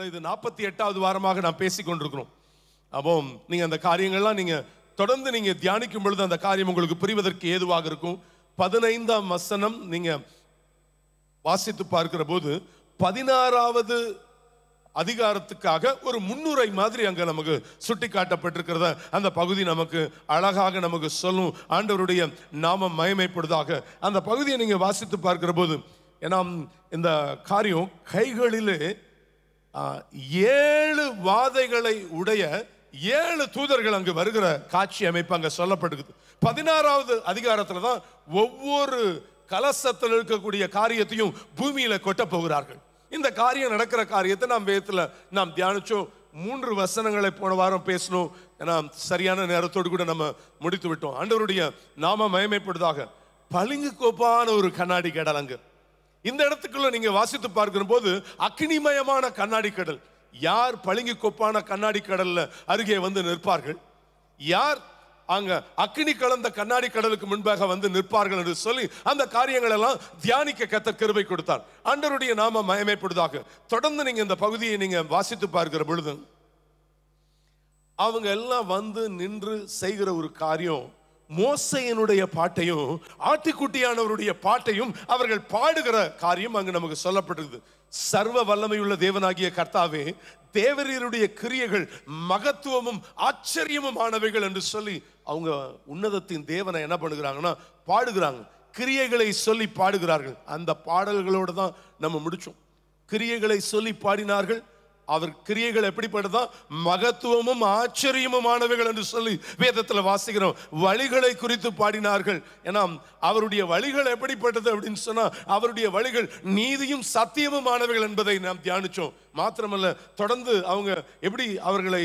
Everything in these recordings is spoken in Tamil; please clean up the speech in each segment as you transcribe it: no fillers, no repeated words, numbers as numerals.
இது 48வது வாரமாக நாம் பேசிக் கொண்டிருக்கிறோம். அப்போ நீங்க அந்த காரியங்கள்லாம் நீங்க தொடர்ந்து நீங்க தியானிக்கும் பொழுது அந்த காரியம் உங்களுக்கு புரிவதற்கு ஏதுவாக இருக்கும். 15ஆம் வசனம் நீங்க வாசித்து பார்க்கிற போது 16வது அதிகாரத்துக்காக ஒரு முன்னுரை மாதிரி அங்க நமக்கு சுட்டி காட்டப்பட்டிருக்கிறத அந்த பகுதி நமக்கு அழகாக நமக்கு சொல்லும். ஆண்டவருடைய நாமம் மகிமைப்படுவதாக. அந்த பகுதியை நீங்க வாசித்து பார்க்கிற போது, ஏன்னா இந்த காரியம் கைகளிலே 7 வாதைகளை உடைய 7 தூதர்கள் அங்கு வருகிற காட்சி அமைப்பு அங்க சொல்லப்பட்டிருக்கு. 16வது அதிகாரத்துல தான் ஒவ்வொரு கலசத்தில் இருக்கக்கூடிய காரியத்தையும் பூமியில கொட்ட போகிறார்கள். இந்த காரியம் நடக்கிற காரியத்தை நாம் வேதத்துல நாம் தியானிச்சோம். 3 வசனங்களை போன வாரம் பேசணும். ஏன்னா சரியான நேரத்தோடு கூட நம்ம முடித்து விட்டோம். ஆண்டவருடைய நாம மகிமைப்படுவதாக. பளிங்கு கோப்பான ஒரு கண்ணாடி கடல் அங்கு. இந்த இடத்துக்குள்ள நீங்க வாசித்து பார்க்கிற போது அக்னிமயமான கண்ணாடி கடல். யார் பளிங்கு கோப்பான கண்ணாடி கடல்ல அருகே வந்து நிற்பார்கள், யார் அங்க அக்னி கலந்த கண்ணாடி கடலுக்கு முன்பாக வந்து நிற்பார்கள் என்று சொல்லி அந்த காரியங்கள் எல்லாம் தியானிக்க கர்த்தர் கிருபை கொடுத்தார். ஆண்டவருடைய நாம மகிமைப்படுவதாக. தொடர்ந்து நீங்க இந்த பகுதியை நீங்க வாசித்து பார்க்கிற பொழுது அவங்க எல்லாம் வந்து நின்று செய்கிற ஒரு காரியம், மோசேயினுடைய பாட்டையும் ஆட்டுக்குட்டியானவருடைய பாட்டையும் அவர்கள் பாடுகிற காரியம் அங்கு நமக்கு சொல்லப்பட்டிருக்கு. சர்வ வல்லமையுள்ள தேவனாகிய கர்த்தாவே, தேவரீருடைய கிரியைகள் மகத்துவமும் ஆச்சரியமும் ஆனவைகள் என்று சொல்லி அவங்க உன்னதத்தின் தேவனை என்ன பண்ணுகிறாங்கன்னா பாடுகிறாங்க. கிரியைகளை சொல்லி பாடுகிறார்கள். அந்த பாடல்களோடு தான் நம்ம முடிச்சோம். கிரியைகளை சொல்லி பாடினார்கள். அவர் கிரியைகள் எப்படிப்பட்டதா? மகத்துவமும் ஆச்சரியமுமானவைகள் என்று சொல்லி வேதத்துல வாசிக்கிறோம். வழிகளை குறித்து பாடினார்கள். ஏன்னா அவருடைய வழிகள் எப்படிப்பட்டது அப்படின்னு சொன்னா, அவருடைய வழிகள் நீதியும் சத்தியமுமானவைகள் என்பதை நாம் தியானிச்சோம். மாத்திரமல்ல, தொடர்ந்து அவங்க எப்படி அவர்களை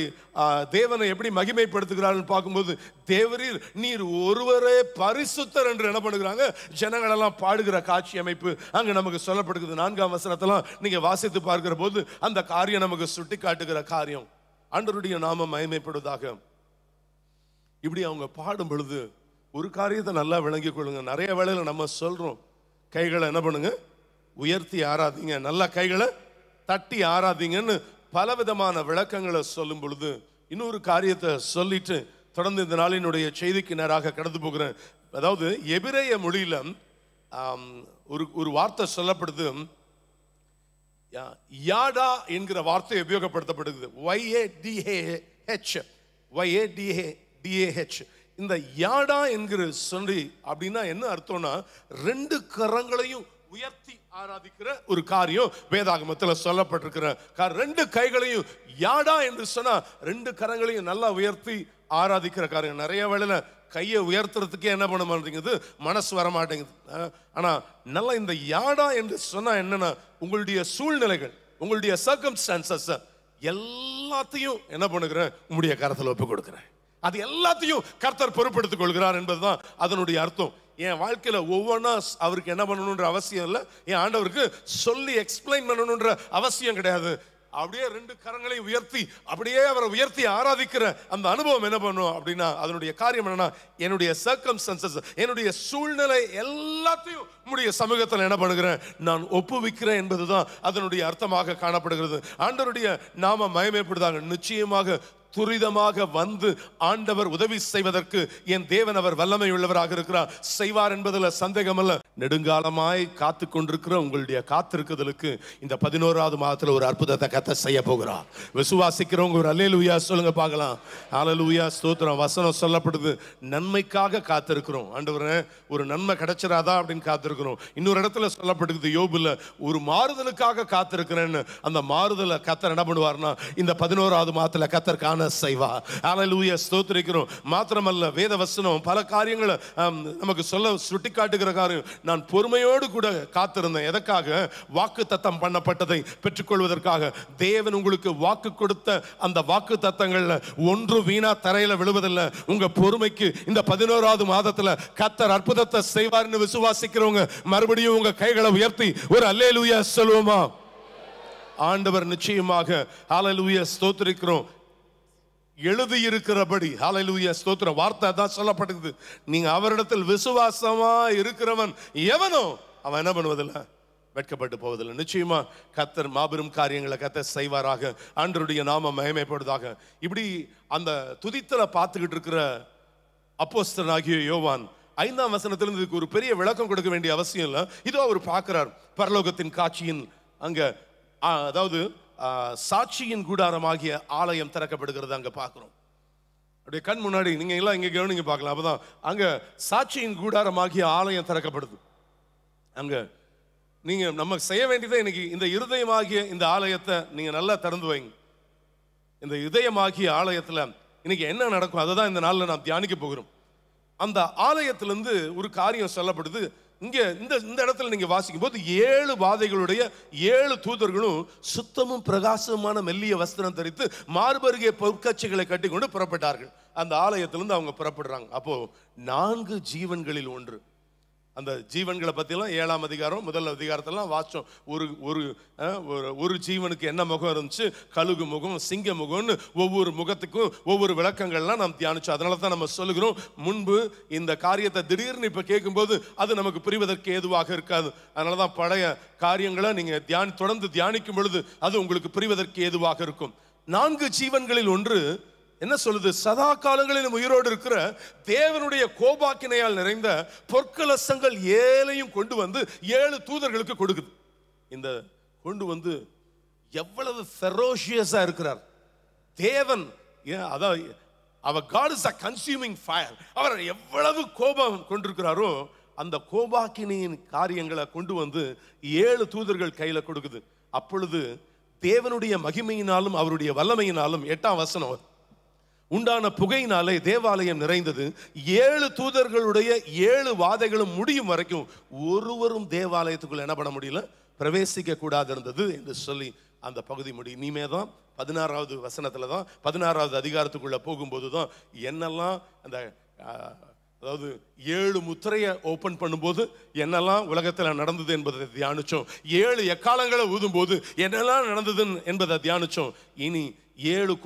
தேவனை எப்படி மகிமைப்படுத்துகிறார்கள் பார்க்கும்போது, தேவரீர் நீர் ஒருவரே பரிசுத்தர் என்று என்ன பண்ணுகிறாங்க, ஜனங்கள் எல்லாம் பாடுகிற காட்சி அமைப்பு அங்க நமக்கு சொல்லப்படுகிறது. 4ஆம் வசனத்தெல்லாம் நீங்க வாசித்து பார்க்கிற போது அந்த காரியம் நமக்கு சுட்டி காட்டுகிற காரியம். ஆண்டவருடைய நாமம் மகிமைப்படுவதாக. இப்படி அவங்க பாடும் பொழுது ஒரு காரியத்தை நல்லா விளங்கிக் கொள்ளுங்க. நிறைய வேளையில நம்ம சொல்றோம், கைகளை என்ன பண்ணுங்க, உயர்த்தி ஆராதிங்க, நல்லா கைகளை தட்டி ஆராதிங்கன்னு பலவிதமான விளக்கங்களை சொல்லும் பொழுது இன்னொரு காரியத்தை சொல்லிட்டு தொடர்ந்து இந்த நாளினுடைய செய்திக்கு நேராக கடந்து போகிறேன். அதாவது எபிரேய மொழியில ஒரு வார்த்தை சொல்லப்படுது. யாடா என்கிற வார்த்தை உபயோகப்படுத்தப்படுகிறது. YADAH. இந்த யாடா என்கிற சொல்லி அப்படின்னா என்ன அர்த்தம்னா, 2 கரங்களையும் உயர்த்தி ஆராதிக்கிற ஒரு காரியம் வேதாகமத்தில் சொல்லப்பட்டிருக்கிற 2 கைகளையும் யாடா என்று சொன்னா 2 கரங்களையும் நல்லா உயர்த்தி ஆராதிக்கிற காரியம். நிறைய வேளையில கையை உயர்த்துறதுக்கே என்ன பண்ண மாட்டேங்குது, மனசு வர மாட்டேங்குது. ஆனா நல்லா இந்த யாடா என்று சொன்னா என்னன்னா, உங்களுடைய சூழ்நிலைகள், உங்களுடைய சர்க்கம்ஸ்டான்சஸ் எல்லாத்தையும் என்ன பண்ணுகிறேன், உங்களுடைய கரத்தில் ஒப்பு கொடுக்கிறேன். அது எல்லாத்தையும் கர்த்தர் பொறுப்பெடுத்துக் கொள்கிறார் என்பதுதான் அதனுடைய அர்த்தம். என் வாழ்க்கையில ஒவ்வொன்றா அவருக்கு என்ன பண்ணணும்ன்ற அவசியம் இல்லை. என் ஆண்டவருக்கு சொல்லி எக்ஸ்பிளைன் பண்ணணும்ன்ற அவசியம் கிடையாது. அப்படியே 2 கரங்களை உயர்த்தி அப்படியே அவரை உயர்த்தி ஆராதிக்கிற அந்த அனுபவம் என்ன பண்ணும் அப்படின்னா, அதனுடைய காரியம் என்னன்னா, என்னுடைய சர்க்கம்ஸ்டன்சஸ், என்னுடைய சூழ்நிலை எல்லாத்தையும் உம்முடைய சமூகத்தில் என்ன பண்ணுகிறேன், நான் ஒப்புவிக்கிறேன் என்பதுதான் அதனுடைய அர்த்தமாக காணப்படுகிறது. ஆண்டவருடைய நாம மகிமைப்படுவதாக. நிச்சயமாக துரிதமாக வந்து ஆண்டவர் உதவி செய்வதற்கு என் தேவன் அவர் வல்லமை உள்ளவராக இருக்கிறார், செய்வார் என்பதில் சந்தேகமல்ல. நெடுங்காலமாய் காத்து கொண்டிருக்கிற உங்களுடைய காத்திருக்குதலுக்கு இந்த 11வது மாதத்தில் ஒரு அற்புதத்தை கர்த்தர் செய்ய போகிறார். விசுவாசிக்கிறவங்க ஒரு அல்லேலூயா சொல்லுங்க பார்க்கலாம். அல்லேலூயா, ஸ்தோத்திரம். வசனம் சொல்லப்படுது, நன்மைக்காக காத்திருக்கிறோம். ஆண்டவரே ஒரு நன்மை கிடைச்சிராதா அப்படின்னு காத்திருக்கிறோம். இன்னொரு இடத்துல சொல்லப்படுது யோபுல, ஒரு மாறுதலுக்காக காத்திருக்கிறேன்னு. அந்த மாறுதலை கர்த்தர் என்ன பண்ணுவார்னா இந்த 11வது மாதத்துல கர்த்தர் காண செய்வார். அல்லேலூயா, ஸ்தோத்திரிக்கிறோம். மாத்திரமல்ல, வேத வசனம் பல காரியங்களை நமக்கு சொல்ல சுட்டி காட்டுகிற காரியம். நான் பொறுமையோடு கூட காத்திருந்தேன். எதற்காக? வாக்கு தத்தம் பண்ணப்பட்டதை பெற்றுக்கொள்வதற்காக. தேவன் உங்களுக்கு வாக்கு கொடுத்த அந்த வாக்கு தத்தங்கள்ல ஒன்று வீணா தரையில விழுவதில்லை. உங்க பொறுமைக்கு இந்த 11வது மாதத்துல கர்த்தர் அற்புதத்தை செய்வார்னு விசுவாசிக்கிறவங்க மறுபடியும் உங்க கைகளை உயர்த்தி ஒரு அல்லேலூயா சொல்லுவோமா? ஆண்டவர் நிச்சயமாக அல்லேலூயா ஸ்தோத்திரிக்கிறோம். எழுதியிருக்கிறபடி ஹல்லேலூயா ஸ்தோத்திரம். வார்த்தை தான் சொல்லப்படுகிறது, நீங்க அவரிடத்தில் விசுவாசமா இருக்கிறவன் எவனோ அவன் என்ன பண்ணுவதில்லை, வெட்கப்பட்டு போவதில்லை. நிச்சயமா கர்த்தர் மாபெரும் காரியங்களை கர்த்தர் செய்வாராக. ஆண்டவருடைய நாமம் மகிமைப்படுவதாக. இப்படி அந்த துதித்தலை பார்த்துக்கிட்டு இருக்கிற அப்போஸ்தலனாகிய யோவான் 5ஆம் வசனத்திலிருந்து இதுக்கு ஒரு பெரிய விளக்கம் கொடுக்க வேண்டிய அவசியம் இல்லை. இதோ அவர் பார்க்கிறார் பரலோகத்தின் காட்சியின் அங்க, அதாவது சாட்சியின் கூடாரமாகிய ஆலயம் திறக்கப்படுகிறது. அங்க பார்க்கிறோம். அப்படியே கண் முன்னாடி நீங்க எல்லாம் இங்க கவனிங்க பார்க்கலாம். அப்பதான் அங்க சாட்சியின் கூடாரமாகிய ஆலயம் திறக்கப்படுது. அங்க நீங்க நம்ம செய்ய வேண்டியதை இன்னைக்கு இந்த இருதயமாகிய இந்த ஆலயத்தை நீங்க நல்லா திறந்து வைங்க. இந்த இதயமாகிய ஆலயத்துல இன்னைக்கு என்ன நடக்கும் அதை தான் இந்த நாளில் நாம் தியானிக்க போகிறோம். அந்த ஆலயத்திலிருந்து ஒரு காரியம் சொல்லப்படுது. இங்க இந்த இடத்துல நீங்க வாசிக்கும் போது 7 வாதைகளுடைய 7 தூதர்களும் சுத்தமும் பிரகாசமான மெல்லிய வஸ்திரம் தரித்து மார்பருகே பொற்கச்சைகளை கட்டி கொண்டு புறப்பட்டார்கள். அந்த ஆலயத்திலிருந்து அவங்க புறப்படுறாங்க. அப்போ 4 ஜீவன்களில் ஒன்று. அந்த ஜீவன்களை பற்றிலாம் 7ஆம் அதிகாரம் முதல் அதிகாரத்தெல்லாம் வாச்சோம். ஒரு ஜீவனுக்கு என்ன முகம் இருந்துச்சு, கழுகு முகம், சிங்க முகம்னு ஒவ்வொரு முகத்துக்கும் ஒவ்வொரு விளக்கங்கள்லாம் நாம் தியானிச்சோம். அதனால தான் நம்ம சொல்லுகிறோம், முன்பு இந்த காரியத்தை திடீர்னு இப்போ கேட்கும்போது அது நமக்கு புரிவதற்கு ஏதுவாக இருக்காது. அதனால தான் பழைய காரியங்களை நீங்கள் தொடர்ந்து தியானிக்கும் பொழுது அது உங்களுக்கு புரிவதற்கு ஏதுவாக இருக்கும். 4 ஜீவன்களில் ஒன்று என்ன சொல்லுது? சதா காலங்களிலும் உயிரோடு இருக்கிற தேவனுடைய கோபாக்கினையால் நிறைந்த பொற்கலசங்கள் 7ஐயும் கொண்டு வந்து 7 தூதர்களுக்கு கொடுக்குது. இந்த கொண்டு வந்து எவ்வளவு ஃபெரோஷியஸா இருக்கிறார் தேவன். அதாவது அவர் God is a consuming fire. அவர் எவ்வளவு கோபம் கொண்டிருக்கிறாரோ அந்த கோபாக்கினையின் காரியங்களை கொண்டு வந்து 7 தூதர்கள் கையில கொடுக்குது. அப்பொழுது தேவனுடைய மகிமையினாலும் அவருடைய வல்லமையினாலும் 8ஆம் வசனம் உண்டான புகையினாலே தேவாலயம் நிறைந்தது. 7 தூதர்களுடைய 7 வாதைகளும் முடியும் வரைக்கும் ஒருவரும் தேவாலயத்துக்குள்ள என்ன பண்ண முடியல, பிரவேசிக்க கூடாது இருந்தது என்று சொல்லி அந்த பகுதி முடியும். இனிமே தான் 16வது வசனத்துல தான் 16வது அதிகாரத்துக்குள்ள போகும்போது தான் என்னெல்லாம் அந்த அதாவது 7 முத்திரையை ஓபன் பண்ணும்போது என்னெல்லாம் உலகத்தில் நடந்தது என்பதை தியானிச்சோம். 7 எக்காலங்களை ஊதும் போது என்னெல்லாம் நடந்தது என்பதை தியானிச்சோம். இனி 7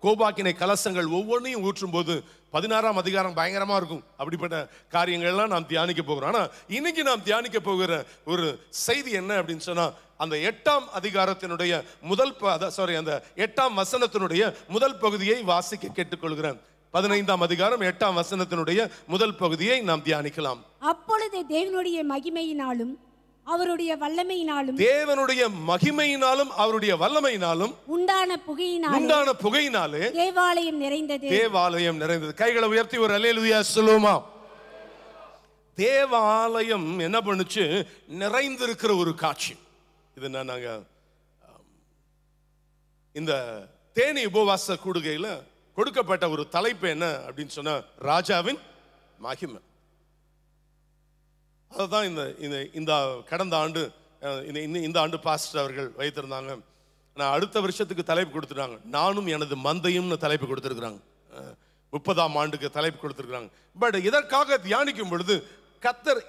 கோபாக்கினை கலசங்கள் ஒவ்வொன்றையும் ஊற்றும் போது 16ஆம் அதிகாரம் பயங்கரமா இருக்கும். அப்படிப்பட்ட காரியங்கள்லாம் நாம் தியானிக்க போகிறோம். ஆனா இன்னைக்கு நாம் தியானிக்க போகிற ஒரு செய்தி என்ன அப்படின்னு சொன்னா, அந்த 8ஆம் அதிகாரத்தினுடைய அந்த 8ஆம் வசனத்தினுடைய முதல் பகுதியை வாசிக்க கேட்டுக்கொள்கிறேன். 15ஆம் அதிகாரம் 8ஆம் வசனத்தினுடைய முதல் பகுதியை நாம் தியானிக்கலாம். அப்பொழுது தேவனுடைய மகிமையினாலும் அவருடைய வல்லமையினாலும் அவருடைய வல்லமையினாலும் உண்டான புகையினாலே தேவாலயம் நிறைந்தது. கைகளை உயர்த்தி ஒரு அல்லேலூயா சொல்லுமா. தேவாலயம் என்ன பண்ணுச்சு? நிறைந்திருக்கிற ஒரு காட்சி. இது நாங்க இந்த தேனி உபவாச கூடுகையில் கொடுக்கப்பட்ட ஒரு தலைப்பு என்ன அப்படின்னு சொன்னா, ராஜாவின் மகிமை. அதுதான் இந்த கடந்த ஆண்டு இந்த ஆண்டு பாஸ்டர் அவர்கள் வைத்திருந்தாங்க. நான் அடுத்த வருஷத்துக்கு தலைப்பு கொடுத்துட்டாங்க. நானும் எனது மந்தையும்னு தலைப்பு கொடுத்துருக்குறாங்க. 30ஆம் ஆண்டுக்கு தலைப்பு கொடுத்துருக்குறாங்க. பட் இதற்காக தியானிக்கும் பொழுது கர்த்தர்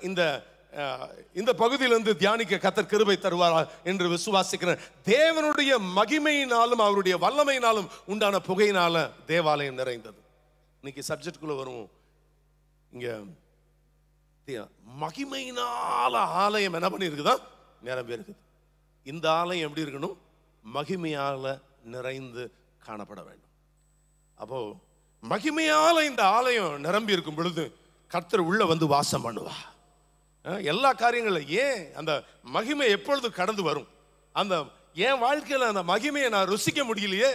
இந்த பகுதியிலிருந்து தியானிக்க கர்த்தர் கிருபை தருவாரா என்று விசுவாசிக்கிறேன். தேவனுடைய மகிமையினாலும் அவருடைய வல்லமையினாலும் உண்டான புகையினால தேவாலயம் நிறைந்தது. இன்னைக்கு சப்ஜெக்டுக்குள்ள வருவோம். இங்க மகிமையினால ஆலயம் என்ன பண்ணி இருக்குதா? நிரம்பி இருக்குது. இந்த ஆலயம் எப்படி இருக்கணும்? மகிமையால நிறைந்து காணப்பட வேண்டும். அப்போ மகிமையால இந்த ஆலயம் நிரம்பி இருக்கும் பொழுது கர்த்தர் உள்ள வந்து வாசம் பண்ணுவா. எல்லா காரியங்களும் ஏன் அந்த மகிமை எப்பொழுது கடந்து வரும்? அந்த என் வாழ்க்கையில் அந்த மகிமையை நான் ருசிக்க முடியலையே,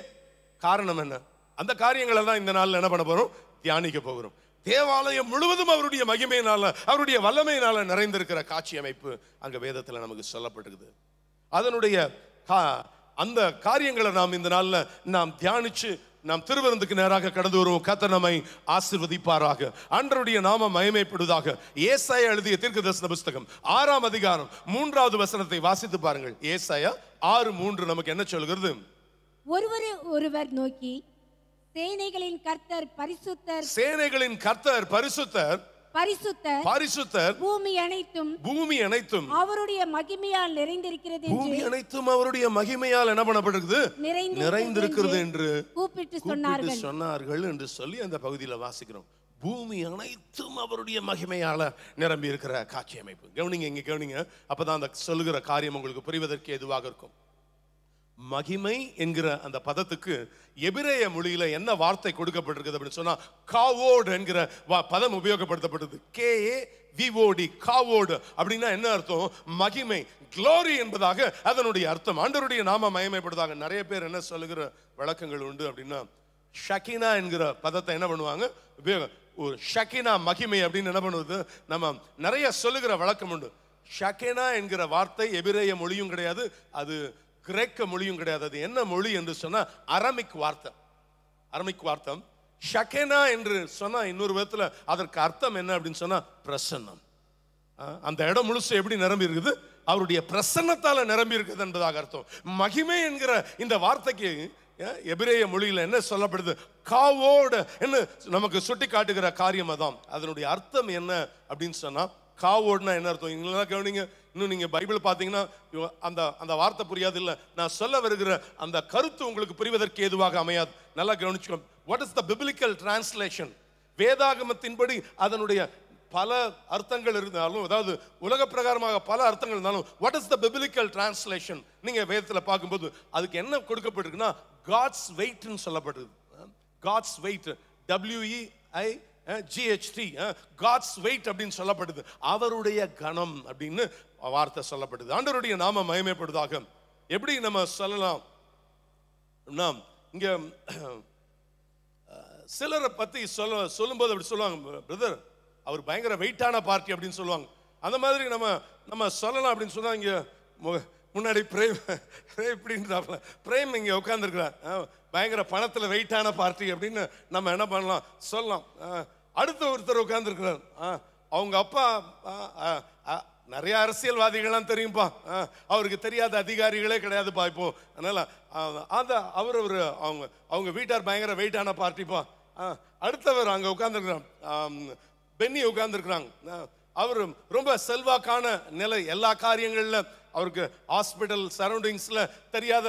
காரணம் என்ன? அந்த காரியங்களை தான் இந்த நாளில் என்ன பண்ண போறோம்? தியானிக்க போகிறோம். தேவாலயம் முழுவதும் அவருடைய மகிமையினால அவருடைய வல்லமையினால நிறைந்திருக்கிற காட்சி அமைப்பு அங்க வேதத்துல நமக்கு சொல்லப்பட்டிருக்குது. அதனுடைய அந்த காரியங்களை நாம் இந்த நாள்ல நாம் தியானிச்சு நாம் திருவிருந்துக்கு நேராக கடந்து வருவோம். கர்த்தர் நம்மை ஆசீர்வதிப்பாராக. ஆண்டவருடைய நாமம் மகிமைப்படுவதாக. ஏசாயா எழுதிய தீர்க்கதரிசன புத்தகம் 6ஆம் அதிகாரம் 3வது வசனத்தை வாசித்து பாருங்கள். ஏசாயா 6:3 நமக்கு என்ன சொல்கிறது? ஒருவர் நோக்கி, சேனைகளின் கர்த்தர் பரிசுத்தர், பரிசுத்தர், பூமி அனைத்தும் அவருடைய மகிமையால் நிறைந்திருக்கிறது. பூமி அனைத்தும் அவருடைய மகிமையால் என்ன பண்ணப்பட்டிருக்குது? நிறைந்திருக்கிறது என்று கூப்பிட்டு சொன்னார்கள் என்று சொல்லி அந்த பகுதியில் வாசிக்கிறோம். பூமி அனைத்தும் அவருடைய மகிமையால நிரம்பி இருக்கிற காட்சி அமைப்பு. கவனிங்க, இங்க கவனிங்க, அப்பதான் அந்த சொல்லுகிற காரியம் உங்களுக்கு புரிவதற்கு எதுவாக இருக்கும். மகிமை என்கிற அந்த பதத்துக்கு எபிரேய மொழியில என்ன வார்த்தை கொடுக்கப்பட்டிருக்குது அப்படின்னு சொன்னா காவோட் என்கிற பதம் உபயோகப்படுத்தப்பட்டது. KAVOD, காவோடு அப்படின்னா என்ன அர்த்தம்? மகிமை, க்ளோரி என்பதாக அதனுடைய அர்த்தம். ஆண்டவருடைய நாம மகிமைப்படுதாக. நிறைய பேர் என்ன சொல்லுகிற வழக்கங்கள் உண்டு அப்படின்னா, ஷகினா என்கிற பதத்தை என்ன பண்ணுவாங்க, ஒரு ஷகினா மகிமை அப்படின்னு என்ன பண்ணுவது, நம்ம நிறைய சொல்லுகிற வழக்கம் உண்டு. ஷகினா என்கிற வார்த்தை எபிரேய மொழியும் கிடையாது, அது கிரேக்க மொழியும் கிடையாது. அது என்ன மொழி என்று சொன்னா அரமிக் வார்த்தை. அரமிக் வார்த்தை ஷகேனா என்று சொன்னா இன்னொரு விதத்துல அதற்கு அர்த்தம் என்ன அப்படின்னு சொன்னா பிரசன்னம். அந்த இடம் முழுசு எப்படி நிரம்பி இருக்குது? அவருடைய பிரசன்னத்தால நிரம்பி இருக்குது என்பதாக அர்த்தம். மகிமை என்கிற இந்த வார்த்தைக்கு எபிரேய மொழியில என்ன சொல்லப்படுது? காவோடு என்று நமக்கு சுட்டி காட்டுகிற காரியம் அதான். அதனுடைய அர்த்தம் என்ன அப்படின்னு சொன்னா, காவோடுனா என்ன அர்த்தம்? இங்கெல்லாம் கவனிங்க, இன்னும் நீங்க பைபிள் பார்த்தீங்கன்னா அந்த அந்த வார்த்தை புரியாது. இல்லை, நான் சொல்ல வருகிற அந்த கருத்து உங்களுக்கு புரிவதற்கு ஏதுவாக அமையாது. நல்லா கவனிச்சுக்கோ. What is the biblical translation? வேதாகமத்தின்படி அதனுடைய பல அர்த்தங்கள் இருந்தாலும், அதாவது உலக பிரகாரமாக பல அர்த்தங்கள் இருந்தாலும், what is the biblical translation? நீங்க வேதத்தில் பார்க்கும்போது அதுக்கு என்ன கொடுக்கப்பட்டிருக்குன்னா, காட்ஸ் வெயிட்னு சொல்லப்பட்டிருக்கு. God's weight, WEIGHT, God's weight அப்படின்னு சொல்லப்படுது. அவருடைய கணம் அப்படின்னு வார்த்தை சொல்லப்படுது. ஆண்டவருடைய நாம மகிமைப்படுவதாக. எப்படி நம்ம சொல்லலாம்? இங்க சிலரை பத்தி சொல்லும்போது அப்படி சொல்லுவாங்க, பிரதர் அவர் பயங்கர வெயிட்டான பார்ட்டி அப்படின்னு சொல்லுவாங்க. அந்த மாதிரி நம்ம சொல்லலாம் அப்படின்னு சொன்னா, இங்க முன்னாடி பிரேம் இப்படின்றாப்ல, பிரேம் இங்க உட்கார்ந்துருக்கிறார், பயங்கர பணத்துல வெயிட்டான பார்ட்டி அப்படின்னு நம்ம என்ன பண்ணலாம் சொல்லலாம். அடுத்த ஒருத்தர் உட்கார்ந்துருக்கிறார், அவங்க அப்பா நிறைய அரசியல்வாதிகள்லாம் தெரியும்பா, அவருக்கு தெரியாத அதிகாரிகளே கிடையாதுப்பா இப்போ. அதனால அவர் அவங்க வீட்டார் பயங்கர வெயிட்டான பார்ட்டிப்பா. அடுத்தவர் அங்க உட்கார்ந்துருக்கிறான், பென்னி உட்கார்ந்துருக்கிறாங்க, அவர் ரொம்ப செல்வாக்கான நிலை, எல்லா காரியங்கள்ல அவருக்கு ஹாஸ்பிட்டல் சரௌண்டிங்ஸ்ல தெரியாத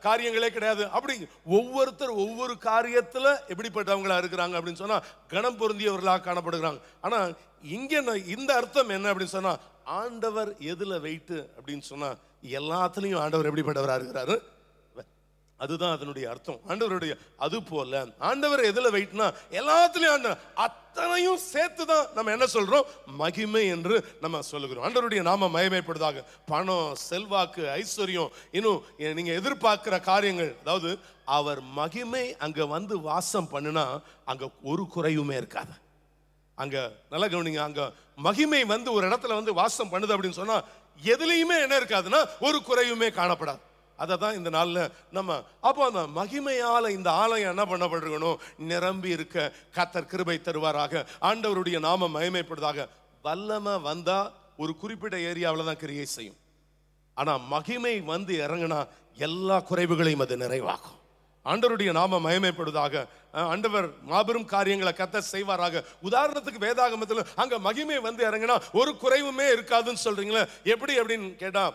காரியங்களே கிடையாது. அப்படி ஒவ்வொருத்தர் ஒவ்வொரு காரியத்துல எப்படிப்பட்டவங்களா இருக்கிறாங்க அப்படின்னு சொன்னா கணம் பொருந்தியவர்களாக காணப்படுகிறாங்க. ஆனா இங்க இந்த அர்த்தம் என்ன அப்படின்னு சொன்னா, ஆண்டவர் எதுல வெயிட் அப்படின்னு சொன்னா எல்லாத்துலயும் ஆண்டவர் எப்படிப்பட்டவரா இருக்கிறாரு, அதுதான் அதனுடைய அர்த்தம். ஆண்டவருடைய அது போல ஆண்டவர் எதுல வெயிட்னா எல்லாத்துலயும் ஆண்டவர், அத்தனையும் சேர்த்துதான் நம்ம என்ன சொல்றோம், மகிமை என்று நம்ம சொல்லுகிறோம். ஆண்டவருடைய நாம மகிமைப்படுதாக. பணம், செல்வாக்கு, ஐஸ்வர்யம், இன்னும் நீங்க எதிர்பார்க்கிற காரியங்கள், அதாவது அவர் மகிமை அங்க வந்து வாசம் பண்ணுனா அங்க ஒரு குறையுமே இருக்காது. அங்க நல்லா கவனிங்க, அங்க மகிமை வந்து ஒரு இடத்துல வந்து வாசம் பண்ணுது அப்படின்னு சொன்னா எதுலையுமே என்ன இருக்காதுன்னா ஒரு குறையுமே காணப்படாது. அதை தான் இந்த நாள்ல நம்ம அப்போ அந்த மகிமையால இந்த ஆலயம் என்ன பண்ணப்பட்டிருக்கணும், நிரம்பி இருக்க கர்த்தர் கிருபை தருவாராக. ஆண்டவருடைய நாம மகிமைப்படுதாக. வல்லமை வந்தா ஒரு குறிப்பிட்ட ஏரியாவில் தான் கிரியை செய்யும். ஆனா மகிமை வந்து இறங்கினா எல்லா குறைவுகளையும் அது நிறைவாக்கும். ஆண்டவருடைய நாம மகிமைப்படுவதாக. ஆண்டவர் மாபெரும் காரியங்களை கர்த்தர் செய்வாராக. உதாரணத்துக்கு வேதாகமத்தில் அங்க மகிமை வந்து இறங்கினா ஒரு குறைவுமே இருக்காதுன்னு சொல்றீங்களே, எப்படி அப்படின்னு கேட்டா,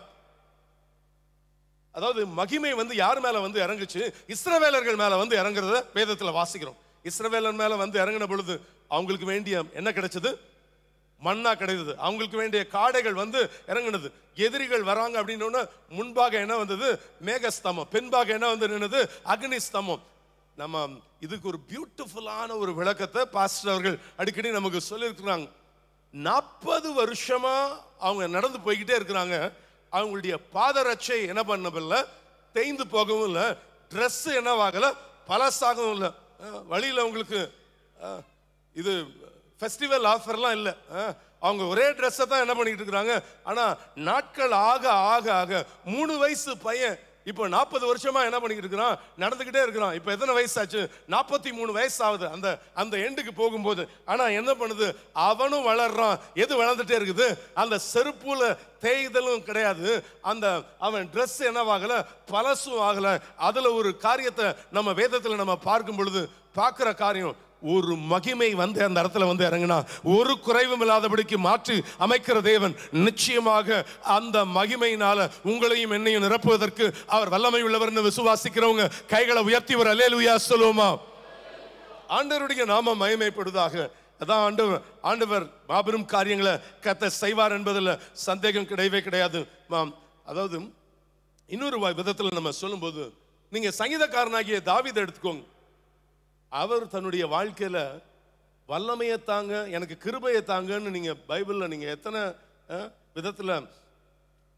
அதாவது மகிமை வந்து யார் மேல வந்து இறங்குச்சு, இஸ்ரவேலர்கள் மேல வந்து இறங்குறத வேதத்துல வாசிக்கிறோம். இஸ்ரவேலர் மேல வந்து இறங்கின பொழுது அவங்களுக்கு வேண்டிய என்ன கிடைச்சது, மண்ணா கிடைத்தது. அவங்களுக்கு வேண்டிய காடைகள் வந்து இறங்கினது. எதிரிகள் வராங்க அப்படின்னு முன்பாக என்ன வந்தது, மேகஸ்தம்பம். பின்பாக என்ன வந்து நின்னது, அக்னி ஸ்தம்பம். நம்ம இதுக்கு ஒரு பியூட்டிஃபுல்லான ஒரு விளக்கத்தை பாஸ்டர் அவர்கள் அடிக்கடி நமக்கு சொல்லியிருக்கிறாங்க. 40 வருஷமா அவங்க நடந்து போய்கிட்டே இருக்கிறாங்க. அவங்களுடைய பாதரட்சை என்ன பண்ணவில்லை, தேய்ந்து போகவும் இல்லை, ட்ரெஸ் என்னவாகல, பழசாகவும் இல்லை. வழியில் அவங்களுக்கு இது ஃபெஸ்டிவல் ஆஃபர்லாம் இல்லை. அவங்க ஒரே ட்ரெஸ்ஸை தான் என்ன பண்ணிட்டு இருக்கிறாங்க. ஆனால் நாட்கள் ஆக ஆக ஆக 3 வயசு பையன் இப்போ 40 வருஷமா என்ன பண்ணிக்கிட்டு இருக்கிறான், நடந்துகிட்டே இருக்கிறான். இப்போ எத்தனை வயசு ஆச்சு, 43 வயசு ஆகுது அந்த எண்டுக்கு போகும்போது. ஆனா என்ன பண்ணுது, அவனும் வளர்றான். எது வளர்ந்துட்டே இருக்குது, அந்த செருப்புல தேய்தலும் கிடையாது, அந்த அவன் ட்ரெஸ் என்னவாகல, பழசும் ஆகல. அதுல ஒரு காரியத்தை நம்ம வேதத்துல நம்ம பார்க்கும் பொழுது பார்க்கிற காரியம், ஒரு மகிமை வந்து அந்த இடத்துல வந்து இறங்கினா ஒரு குறைவும் இல்லாதபடிக்கு மாற்றி அமைக்கிற தேவன் நிச்சயமாக அந்த மகிமையினால உங்களையும் என்னையும் நிரப்புவதற்கு அவர் வல்லமை உள்ளவர்னு விசுவாசிக்கிறவங்க கைகளை உயர்த்தி ஒரு அல்லேலூயா சொல்லுவோமா. ஆண்டவருடைய நாம மகிமைப்படுவதாக. அதான் ஆண்டவர் மாபெரும் காரியங்களை கர்த்தர் செய்வார் என்பதில் சந்தேகம் கிடையவே கிடையாது. அதாவது இன்னொரு விதத்தில் நம்ம சொல்லும்போது, நீங்க சங்கீதக்காரனாகிய தாவீதை எடுத்துக்கோங்க. அவர் தன்னுடைய வாழ்க்கையில வல்லமையை தாங்க, எனக்கு கிருபையை தாங்கன்னு நீங்க பைபிள்ல நீங்க எத்தனை விதத்துல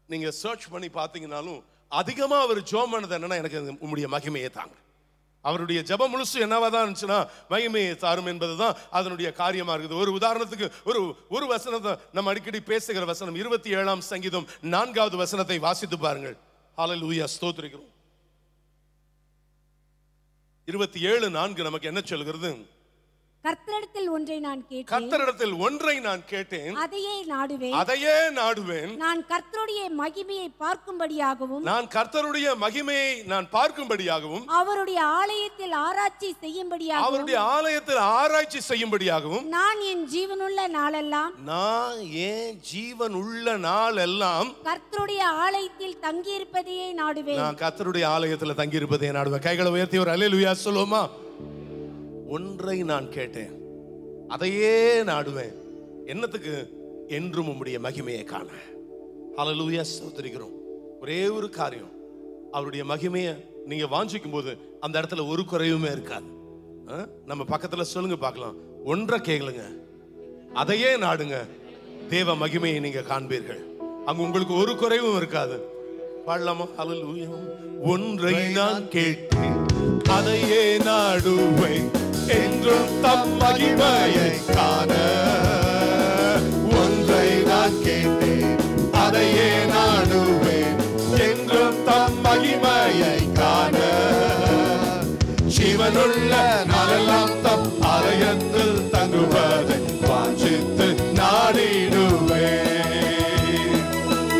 நீங்க சர்ச் பண்ணி பார்த்தீங்கன்னாலும் அதிகமா அவர் ஜெபம் பண்ணது என்னன்னா, எனக்கு உம்முடைய மகிமையை தாங்க. அவருடைய ஜெபம் முழுசு என்னவா தான் இருந்துச்சுன்னா, மகிமையை தாரும் என்பதுதான் அதனுடைய காரியமா இருக்குது. ஒரு உதாரணத்துக்கு ஒரு வசனத்தை நம்ம அடிக்கடி பேசுகிற வசனம் 27ஆம் சங்கீதம் 4வது வசனத்தை வாசித்து பாருங்கள். ஹல்லேலூயா, ஸ்தோத்திரிக்கிறோம். 27:4 நமக்கு என்ன சொல்கிறது? கர்த்தரிடத்தில் ஒன்றை நான் கேட்டேன், கர்த்தரிடத்தில் ஒன்றை நான் கேட்டேன், அதையே நாடுவேன், அதையே நாடுவேன். நான் கர்த்தருடைய மகிமையை பார்க்கும்படியாகவும், நான் கர்த்தருடைய மகிமையை நான் பார்க்கும்படியாகவும், அவருடைய ஆலயத்தில் ஆராய்ச்சி செய்யும்படியாகவும், அவருடைய ஆலயத்தில் ஆராய்ச்சி செய்யும்படியாகவும், நான் என் ஜீவனுள்ள நாளெல்லாம், நான் என் ஜீவன் உள்ள நாளெல்லாம் கர்த்தருடைய ஆலயத்தில் தங்கியிருப்பதையே நாடுவேன். நான் கர்த்தருடைய ஆலயத்தில் தங்கியிருப்பதை நாடுவேன். கைகளை உயர்த்தி ஒரு அல்லேலூயா சொல்லுவோமா? ஒன்றை நான் கேட்டேன், அதையே நாடுவேன். என்னத்துக்கு? என்றும் உம்முடைய மகிமையை காண. ஹல்லேலூயா, ஸ்தோத்திரிக்கிறோம். ஒரே ஒரு காரியம், அவருடைய மகிமையை நீங்க வாஞ்சிக்கும் போது அந்த இடத்துல ஒரு குறையுமே இருக்காது. நம்ம பக்கத்துல சொல்லுங்க பார்க்கலாம், ஒன்றை கேளுங்க, அதையே நாடுங்க, தேவ மகிமையை நீங்க காண்பீர்கள். அங்க உங்களுக்கு ஒரு குறைவும் இருக்காது. பாடலாமா? ஹல்லேலூயா. ஒன்றை நான் கேட்டேன், அதையே நாடுவேன், என்றும் தம் மகிமையை காண. ஒன்றை நான் கேட்டேன், அதையே நாடுவேன், என்றும் தம் மகிமையை காண. ஜீவனுள்ள நாளெல்லாம் தம் ஆலயத்தில் தங்குவதை வாஞ்சித்து நாடிடுவேன்.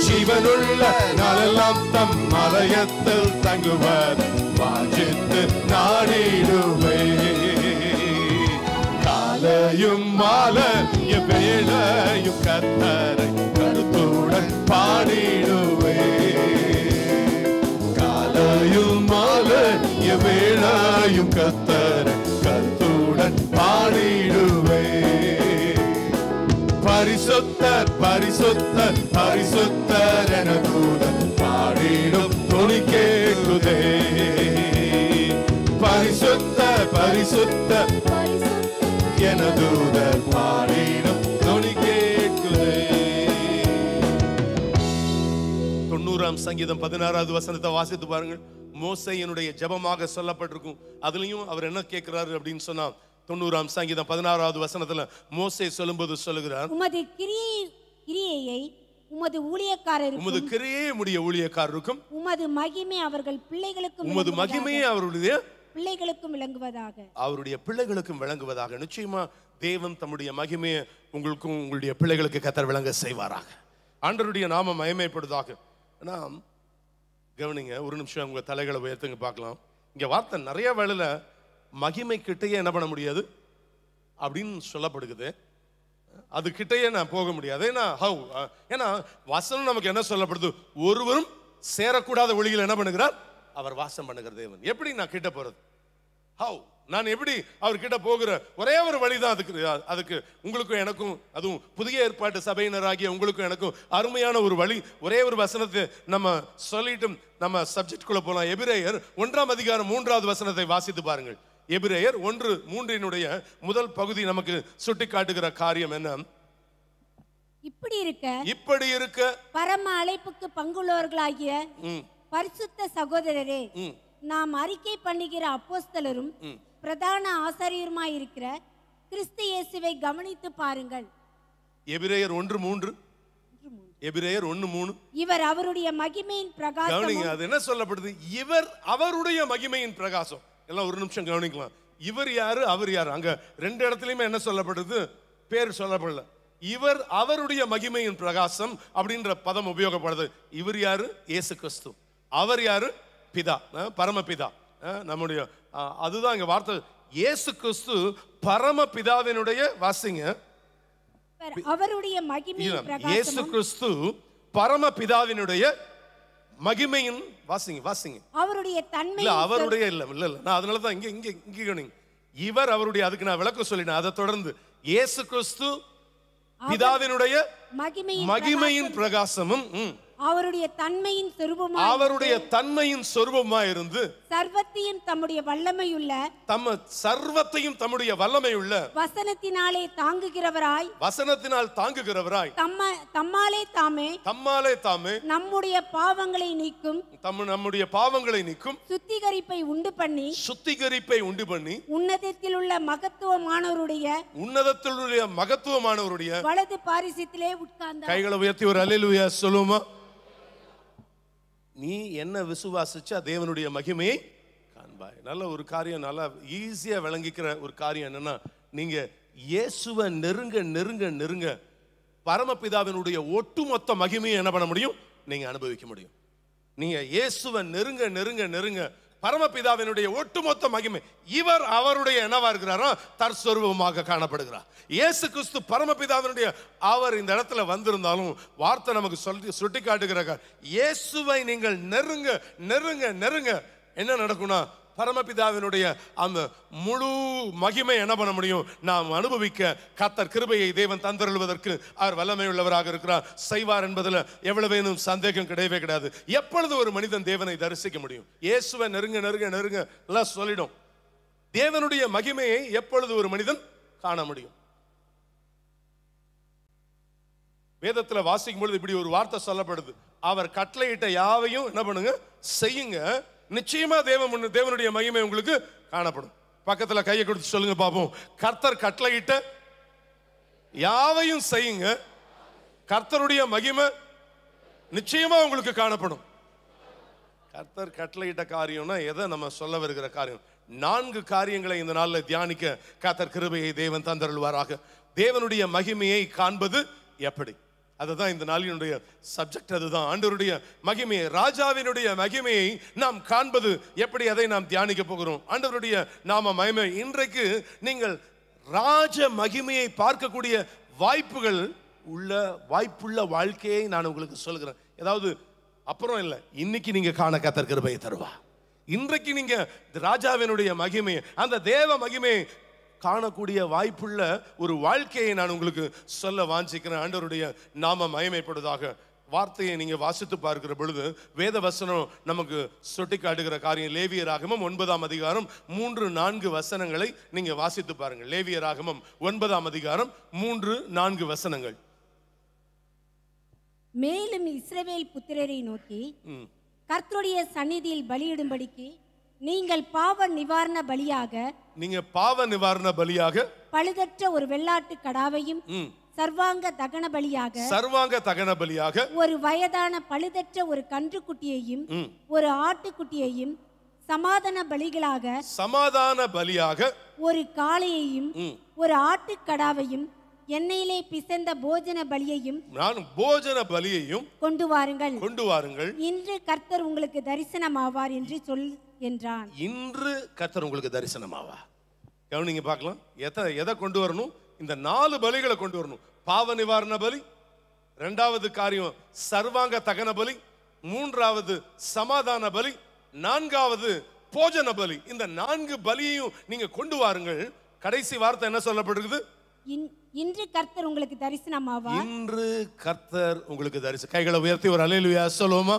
ஜீவனுள்ள நாளெல்லாம் தம் ஆலயத்தில் தங்குவதை வாஞ்சித்து நாடிடுவேன். காலையும் மாலையும் வேளையும் கர்த்தரை கருத்துடன் பாடிடுவேன். காலையும் மாலையும் வேளையும் கர்த்தரை கருத்துடன் பாடிடுவேன். பரிசுத்தர் பரிசுத்தர் பரிசுத்தர் என தூதன் பாடிடும் துணி கேட்குதே. பரிசுத்தர் பரிசுத்தர் என தூதர் பாடிடும் துணி கேட்குதே. 90ஆம் சங்கீதம் 16வது வசனத்தை வாசித்து பாருங்கள். மோசேயினுடைய ஜெபமாக சொல்லப்பட்டிருக்கும். அதுலயும் அவர் என்ன கேட்கிறாரு அப்படின்னு சொன்னா, 90ஆம் சங்கீதம் 16வது வசனத்துல மோசே சொல்லும்போது சொல்லுகிறார், உமது கிரியையை உமது ஊழியக்காரருக்கும், உமது கிரியை உம்முடைய ஊழியக்காரருக்கும், உமது மகிமை அவர்கள் பிள்ளைகளுக்கும், உமது மகிமையை அவருடைய பிள்ளைகளுக்கும் விளங்குவதாக, அவருடைய பிள்ளைகளுக்கும் விளங்குவதாக. நிச்சயமா தேவன் தம்முடைய மகிமையை உங்களுக்கும் உங்களுடைய பிள்ளைகளுக்கு கர்த்தர் விளங்க செய்வாராக. ஆண்டவருடைய நாமம் மகிமைப்படுவதாக. நாம் கவனிங்க, ஒரு நிமிஷம் உங்க தலைகளை உயர்த்துங்க பார்க்கலாம். இங்க வார்த்தை நிறைய வேளையில மகிமை கிட்டையே என்ன பண்ண முடியாது அப்படின்னு சொல்லப்படுகிறது. அது கிட்டையே நான் போக முடியாது. ஏன்னா வசனம் நமக்கு என்ன சொல்லப்படுது? ஒருவரும் சேரக்கூடாத ஒளியில் என்ன பண்ணுகிறார்? அவர் வாசம் பண்ணுகிற தேவன். எப்படி நான் கிட்ட போறது? நான் எப்படி அவர் கிட்ட போகிற ஒரே ஒரு வழிதான் அதுக்கு உங்களுக்கும் எனக்கும், அதுவும் புதிய ஏற்பாட்டு சபையினராகிய உங்களுக்கும் எனக்கும் அருமையான ஒரு வழி. ஒரே ஒரு வசனத்தை நம்ம சொல்லிட்டு நம்ம சப்ஜெக்ட் குள்ள போலாம். எபிரேயர் 1ஆம் அதிகாரம் 3வது வசனத்தை வாசித்து பாருங்கள். எபிரேயர் 1:3 முதல் பகுதி நமக்கு சுட்டி காட்டுகிற காரியம் என்ன? இப்படி இருக்க பரம அழைப்புக்கு பங்குள்ளவர்களாகிய பரிசுத்த சகோதரரே, நாம் அறிக்கை பண்ணுகிற அப்போஸ்தலரும் பிரதான ஆசாரியருமாய் இருக்கிற கிறிஸ்து இயேசுவை கவனித்து பாருங்கள். எபிரேயர் 1:3 எபிரேயர் 1:3 இவர் அவருடைய மகிமையின் பிரகாசம். கவனிங்க, அது என்ன சொல்லப்படுது? இவர் அவருடைய மகிமையின் பிரகாசம். எல்லாம் ஒரு நிமிஷம் கவனிக்கலாம். இவர் யாரு, அவர் யாரு? அங்க ரெண்டு இடத்துலயுமே என்ன சொல்லப்படுது? பேர் சொல்லப்படல. இவர் அவருடைய மகிமையின் பிரகாசம் அப்படின்ற பதம் உபயோகப்படுது. இவர் யாரு? இயேசு கிறிஸ்து. அவர் யாரு? பிதா, பரமபிதா. நம்முடைய அதுதான் இங்க வார்த்தை. இயேசு கிறிஸ்து பரமபிதாவினுடைய வாசிங்க. அவருடைய மகிமையின் பிரகாசம். இயேசு கிறிஸ்து பரமபிதாவினுடைய மகிமையின் வாசிங்க. அவருடைய தன்மை இல்ல, அவருடைய இல்ல. நான் அதனால தான் இங்க இவர் அவருடைய, அதுக்கு நான் விளக்கம் சொல்லிட்டேன். அதை தொடர்ந்து இயேசு கிறிஸ்து பிதாவினுடைய மகிமையின் பிரகாசமும் அவருடைய தன்மையின் சொரூபமாய் அவருடைய தன்மையின் சொரூபமாய் இருந்து சர்வத்தையும் தம்முடைய வல்லமையுள்ள வசனத்தினால் தாங்குகிறவராய் தம்மாலே தாமே நம்முடைய பாவங்களை நீக்கும் சுத்திகரிப்பை உண்டு பண்ணி உன்னதத்தில் உள்ள மகத்துவமானவருடைய வலது பாரிசத்திலே உட்கார்ந்தார். கைகளை உயர்த்தி ஒரு அல்லேலூயா சொல்லுமா. நீ என்ன விசுவாசிச்சா தேவனுடைய மகிமையை காண்பாய். நல்ல ஒரு காரியம், நல்லா ஈஸியா விளங்கிக்கிற ஒரு காரியம் என்னன்னா, நீங்க இயேசுவை நெருங்க நெருங்க நெருங்க பரமபிதாவினுடைய ஒட்டுமொத்த மகிமையை என்ன பண்ண முடியும், நீங்க அனுபவிக்க முடியும். நீங்க இயேசுவை நெருங்க நெருங்க நெருங்க பரமபிதாவினுடைய ஒட்டுமொத்த மகிமை, இவர் அவருடைய என்னவா இருக்கிறாரோ தற்சொரூபமாக காணப்படுகிறார். இயேசு கிறிஸ்து பரமபிதாவினுடைய அவர் இந்த இடத்துல வந்திருந்தாலும் வார்த்தை நமக்கு சுட்டி காட்டுகிறார், இயேசுவை நீங்கள் நெருங்க நெருங்க நெருங்க என்ன நடக்கும்னா பரமபிதாவினுடைய அந்த முழு மகிமை என்ன பண்ண முடியும், நாம் அனுபவிக்க கர்த்தர் கிருபையை தேவன் தந்தருள்வதற்கு அவர் வல்லமை உள்ளவராக இருக்கிறார், செய்வார் என்பதில் எவ்வளவேனும் சந்தேகம் கிடையவே கிடையாது. எப்பொழுது ஒரு மனிதன் தேவனை தரிசிக்க முடியும், இயேசுவை நெருங்க நெருங்க நெருங்க எல்லாம் சொல்லிடும். தேவனுடைய மகிமையை எப்பொழுது ஒரு மனிதன் காண முடியும்? வேதத்துல வாசிக்கும் பொழுது இப்படி ஒரு வார்த்தை சொல்லப்படுது, அவர் கட்டளையிட்ட யாவையும் என்ன பண்ணுங்க, செய்யுங்க, நிச்சயமா தேவனுடைய மகிமை உங்களுக்கு காணப்படும். பக்கத்துல கையை கொடுத்து சொல்லுங்க பாப்போம், கர்த்தர் கட்டளையிட்ட யாவையும் செய்யுங்க, கர்த்தருடைய மகிமை நிச்சயமா உங்களுக்கு காணப்படும். கர்த்தர் கட்டளையிட்ட காரியம்னா எதை நம்ம சொல்ல வருகிற காரியம்? 4 காரியங்களை இந்த நாளில் தியானிக்க கர்த்தர் கிருபையை தேவன் தந்தருள்வாராக. தேவனுடைய மகிமையை காண்பது எப்படி, அதுதான் இந்த நாளினுடைய சப்ஜெக்ட். அதுதான் ஆண்டவருடைய மகிமையை, ராஜாவினுடைய மகிமையை நாம் காண்பது எப்படி, அதை நாம் தியானிக்க போகிறோம். ஆண்டவருடைய நாம மகிமை, இன்றைக்கு நீங்கள் ராஜ மகிமையை பார்க்கக்கூடிய வாய்ப்புள்ள வாழ்க்கையை நான் உங்களுக்கு சொல்கிறேன். ஏதாவது அப்புறம் இல்லை, இன்னைக்கு நீங்க காண கர்த்தர் கிருபையை தருவா. இன்றைக்கு நீங்க ராஜாவினுடைய மகிமையை, அந்த தேவ மகிமையை காணக்கூடிய வாய்ப்புள்ள ஒரு வாழ்க்கையை நான் உங்களுக்கு சொல்ல வாஞ்சிக்கிறேன். ஆண்டவருடைய நாம மகிமைப்படுவதாக. வார்த்தையை நீங்க வாசித்து பார்க்கிற பொழுது வேத வசனம் நமக்கு சுட்டி காட்டுகிற காரியம், லேவியராகமம் 9ஆம் அதிகாரம் 3-4 வசனங்களை நீங்க வாசித்து பாருங்க. லேவியராகமம் 9ஆம் அதிகாரம் 3-4 வசனங்கள். மேலும் இஸ்ரவேல் புத்திரரை நோக்கி, கர்த்தருடைய சந்நிதியில் பலியிடும்படிக்கு நீங்கள் பாவ நிவாரண பலியாக பழுதற்ற ஒரு வெள்ளாட்டு கடாவையும் சர்வாங்க தகன பலியாக ஒரு வயதான பழுதற்ற ஒரு கன்றுக்குட்டியையும் ஒரு ஆட்டுக்குட்டியையும் சமாதான பலியாக ஒரு காளையையும் ஒரு ஆட்டுக்கடாவையும் எண்ணெயிலே பிசைந்த போஜன பலியையும் கொண்டு வாருங்கள், இன்று கர்த்தர் உங்களுக்கு தரிசனமாவார் என்று சொல் என்றான். இன்று கர்த்தர் உங்களுக்கு தரிசனமாவா. கவனிங்க பார்க்கலாம், எதை கொண்டு வரணும்? இந்த 4 பலிகளை கொண்டு வரணும். பாவ நிவாரண பலி, 2வது காரியம் சர்வாங்க தகன பலி, 3வது சமாதான பலி, 4வது போஜன பலி. இந்த 4 பலியையும் நீங்க கொண்டு வாருங்கள். கடைசி வார்த்தை என்ன சொல்லப்படுகிறது? இன்று கர்த்தர் உங்களுக்கு தரிசனமாவார். இன்று கர்த்தர் உங்களுக்கு தரிசனம். கைகளை உயர்த்தி ஒரு அல்லேலூயா சொல்லுவோமா.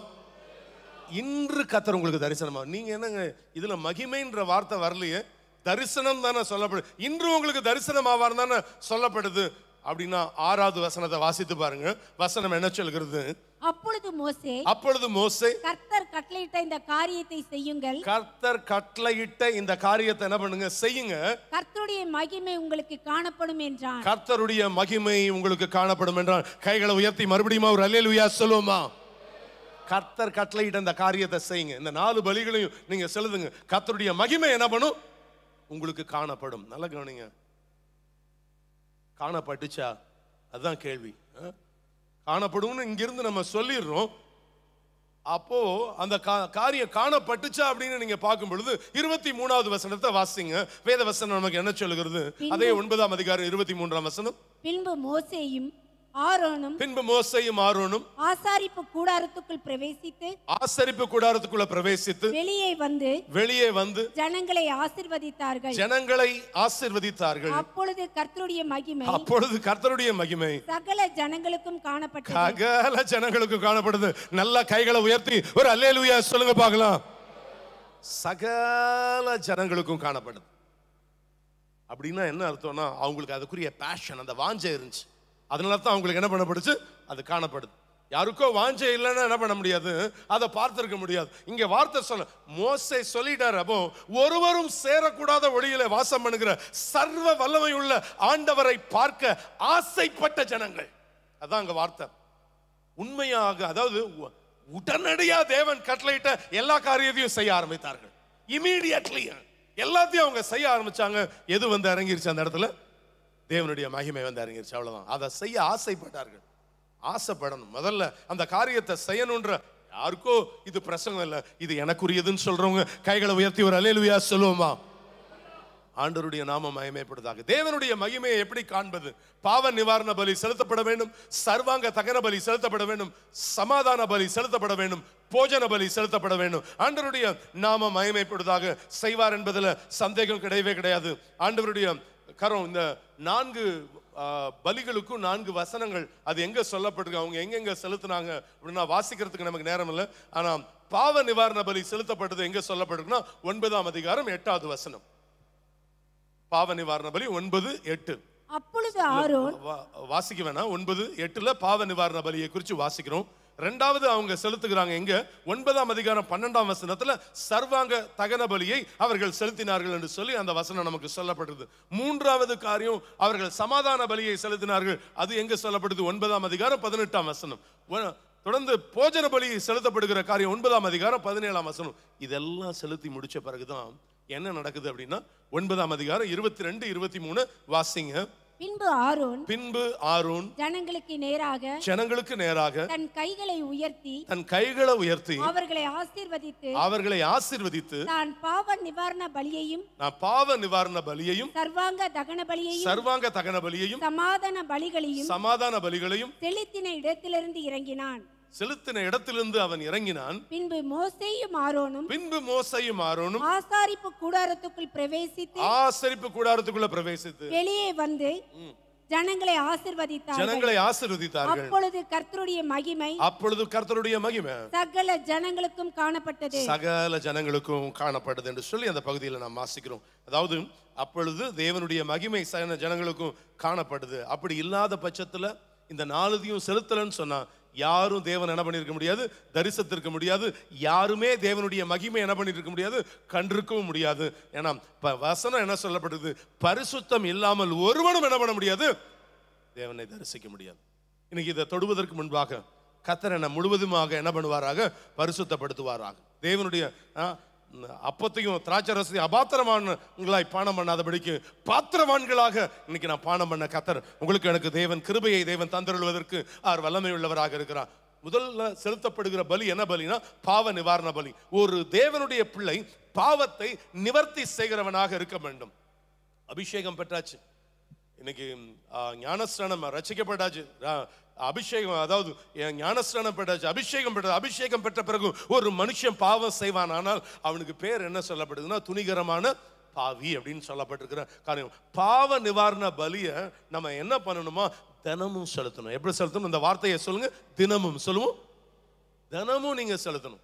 இன்று கர்த்தர் உங்களுக்கு தரிசனமா. நீங்க என்னங்க இதுல மகிமைன்ற வார்த்தை வரலையே, தரிசனம் தானே சொல்லப்படுது. இன்று உங்களுக்கு தரிசனம் ஆவார் தானே சொல்லப்படுது. அப்படின்னா 6வது வசனத்தை வாசித்து பாருங்க. வசனம் என்ன சொல்கிறது? அப்பொழுது மோசே கர்த்தர் கட்டளையிட்ட இந்த காரியத்தை செய்யுங்கள். கர்த்தர் கட்டளையிட்ட இந்த காரியத்தை என்ன பண்ணுங்க, செய்யுங்க. கர்த்தருடைய மகிமை உங்களுக்கு காணப்படும் என்றான். கர்த்தருடைய மகிமை உங்களுக்கு காணப்படும் என்றான். கைகளை உயர்த்தி மறுபடியும் ஒரு அல்லேலூயா சொல்லுவோமா. கர்த்தர் கட்டளையிட்ட இந்த காரியத்தை செய்யுங்க. இந்த 4 பலிகளையும் நீங்க செலுத்துங்க. கர்த்தருடைய மகிமை என்ன பண்ணும், உங்களுக்கு காணப்படும். நல்ல கவனிங்க. காணப்பட்டுச்சா? அதுதான் கேள்வி. காணப்படும் இங்கிருந்து நம்ம சொல்லிடுறோம். அப்போ அந்த காரியம் காணப்பட்டுச்சா அப்படின்னு நீங்க பார்க்கும் பொழுது 23வது வசனத்தை வாசிங்க. வேத வசனம் நமக்கு என்ன சொல்லுகிறது? அதே 9ஆம் அதிகாரம் 23ஆம் வசனம். பின்பு மோசேயும் ஆரோனும் பின்பு மோசேயும் ஆரோனும் ஆசாரிப்பு கூடாரத்துக்குள் பிரவேசித்து ஆசரிப்பு கூடாரத்துக்குள்ள பிரவேசித்து வெளியே வந்து ஜனங்களை ஆசீர்வதித்தார்கள். அப்பொழுது கர்த்தருடைய மகிமை சகல ஜனங்களுக்கும் காணப்படுது. நல்ல கைகளை உயர்த்தி ஒரு அல்லேலூயா சொல்லுங்க பார்க்கலாம். சகல ஜனங்களுக்கும் காணப்படுது. அப்படின்னா என்ன அர்த்தம்னா அவங்களுக்கு அதுக்குரிய பேஷன், அந்த வாஞ்சை இருந்துச்சு. அதனால தான் அவங்களுக்கு என்ன பண்ணப்படுச்சு, அது காணப்படுது. யாருக்கோ வாஞ்சை இல்லைன்னா என்ன பண்ண முடியாது, அதை பார்த்திருக்க முடியாது. இங்க வார்த்தை சொல்ல மோசே சொல்லிட்டார். அப்போ ஒருவரும் சேரக்கூடாத ஒளியில வாசம் பண்ணுகிற சர்வ வல்லமை உள்ள ஆண்டவரை பார்க்க ஆசைப்பட்ட ஜனங்கள். அதான் அங்க வார்த்தை. உண்மையாக, அதாவது உடனடியா தேவன் கட்டளையிட்ட எல்லா காரியத்தையும் செய்ய ஆரம்பித்தார்கள். இமீடியட்லி எல்லாத்தையும் அவங்க செய்ய ஆரம்பிச்சாங்க. எது வந்து இறங்கிருச்சு அந்த இடத்துல? தேவனுடைய மகிமை வந்து இறங்கிருச்சு. அவ்வளவுதான். அதை செய்ய ஆசைப்பட்டார்கள். ஆசைப்படணும். முதல்ல அந்த காரியத்தை செய்யணும்ன்ற யாருக்கோ இது பிரசங்கம் இல்லை, இது எனக்குரியதுன்னு சொல்றவங்க கைகளை உயர்த்தி ஒரு அல்லேலூயா சொல்லுவோமா? ஆண்டவருடைய நாமம் மகிமைப்படுதாக. தேவனுடைய மகிமையை எப்படி காண்பது? பாவ நிவாரண பலி செலுத்தப்பட வேண்டும், சர்வாங்க தகன பலி செலுத்தப்பட வேண்டும், சமாதான பலி செலுத்தப்பட வேண்டும், போஜன பலி செலுத்தப்பட வேண்டும். ஆண்டவருடைய நாமம் மகிமைப்படுதாக செய்வார் என்பதில் சந்தேகம் கிடையவே கிடையாது. ஆண்டவருடைய கரம் இந்த 4 பலிகளுக்கும் 4 வசனங்கள் அது எங்க சொல்லப்பட்டிருக்கு, அவங்க எங்கெங்க செலுத்தினாங்க அப்படின்னா வாசிக்கிறதுக்கு நமக்கு நேரம் இல்லை. ஆனா பாவ நிவாரண பலி செலுத்தப்பட்டது எங்க சொல்லப்பட்டிருக்குன்னா 9ஆம் அதிகாரம் 8வது வசனம். பாவ நிவாரண பலி 9:8. அப்பொழுது ஆரோன் வாசிக்க வேணாம், 9:8 பாவ நிவாரண பலியை குறித்து வாசிக்கிறோம். ரெண்டாவது அவங்க செலுத்துகிறாங்க எங்க? 9ஆம் அதிகாரம் 12ஆம் வசனத்துல சர்வாங்க தகன பலியை அவர்கள் செலுத்தினார்கள் என்று சொல்லி அந்த வசனம் நமக்கு சொல்லப்படுது. மூன்றாவது காரியம் அவர்கள் சமாதான பலியை செலுத்தினார்கள். அது எங்க சொல்லப்படுது? 9ஆம் அதிகாரம் 18ஆம் வசனம். தொடர்ந்து போஜன பலி செலுத்தப்படுகிற காரியம் 9ஆம் அதிகாரம் 17ஆம் வசனம். இதெல்லாம் செலுத்தி முடிச்ச பிறகுதான் என்ன நடக்குது அப்படின்னா 9ஆம் அதிகாரம் 22, 23 வாசிங்க. பின்பு ஆரோன் ஜனங்களுக்கு நேராக தன் கைகளை உயர்த்தி அவர்களை ஆசீர்வதித்து நான் பாவ நிவாரண பலியையும் சர்வாங்க தகன பலியையும் சமாதான பலிகளையும் செலுத்தின இடத்திலிருந்து அவன் இறங்கினான். பின்பு மோசேயும் ஆரோனும் ஆசரிப்பு கூடாரத்துக்குள் பிரவேசித்து வெளியே வந்து ஜனங்களை ஆசீர்வதித்தார்கள். அப்பொழுது கர்த்தருடைய மகிமை சகல ஜனங்களுக்கும் காணப்பட்டது என்று சொல்லி அந்த பகுதியில் நாம் வாசிக்கிறோம். அதாவது அப்பொழுது தேவனுடைய மகிமை சகல ஜனங்களுக்கும் காணப்படுது. அப்படி இல்லாத பட்சத்துல இந்த 4 செலுத்தலன்னு சொன்னா யாரும் தேவன் என்ன பண்ணிருக்க முடியாது, தரிசித்திருக்க முடியாது. யாருமே தேவனுடைய மகிமை என்ன பண்ணிருக்க முடியாது, கண்டிருக்கவும் முடியாது. ஏன்னா வசனம் என்ன சொல்லப்படுது? பரிசுத்தம் இல்லாமல் ஒருவனும் என்ன பண்ண முடியாது, தேவனை தரிசிக்க முடியாது. இன்னைக்கு இதை தொடுவதற்கு முன்பாக கர்த்தர் என்ன முழுவதுமாக என்ன பண்ணுவாராக, பரிசுத்தப்படுத்துவாராக. தேவனுடைய அப்பத்தையும் திராட்சரசத்தையும் அபாத்திரமானங்களாய் பானம் பண்ணாதபடிக்கு பாத்திரவான்களாக இன்னைக்கு நான் பானம் பண்ண கர்த்தர் உங்களுக்கு எனக்கு தேவன் கிருபையை தேவன் தந்தருள்வதற்கு அவர் வல்லமை உள்ளவராக இருக்கிறார். முதல்ல செலுத்தப்படுகிற பலி என்ன பலினா? பாவ நிவாரண பலி. ஒரு தேவனுடைய பிள்ளை பாவத்தை நிவர்த்தி செய்கிறவனாக இருக்க வேண்டும். அபிஷேகம் பெற்றாச்சு, இன்னைக்கு ஞானஸ்நானம் ரட்சிக்கப்பட்டாச்சு, அபிஷேகம் அதாவது ஞானஸ்நானம் பெற்றாச்சு, அபிஷேகம் பெற்ற பிறகு ஒரு மனுஷன் பாவம் செய்வான், ஆனால் அவனுக்கு பேர் என்ன சொல்லப்படுதுன்னா துணிகரமான பாவி அப்படின்னு சொல்லப்பட்டிருக்கிற காரியம். பாவ நிவாரண பலிய நம்ம என்ன பண்ணணுமா, தினமும் செலுத்தணும். எப்படி செலுத்தணும்? இந்த வார்த்தையை சொல்லுங்க. தினமும் சொல்லுவோம். தினமும் நீங்க செலுத்தணும்.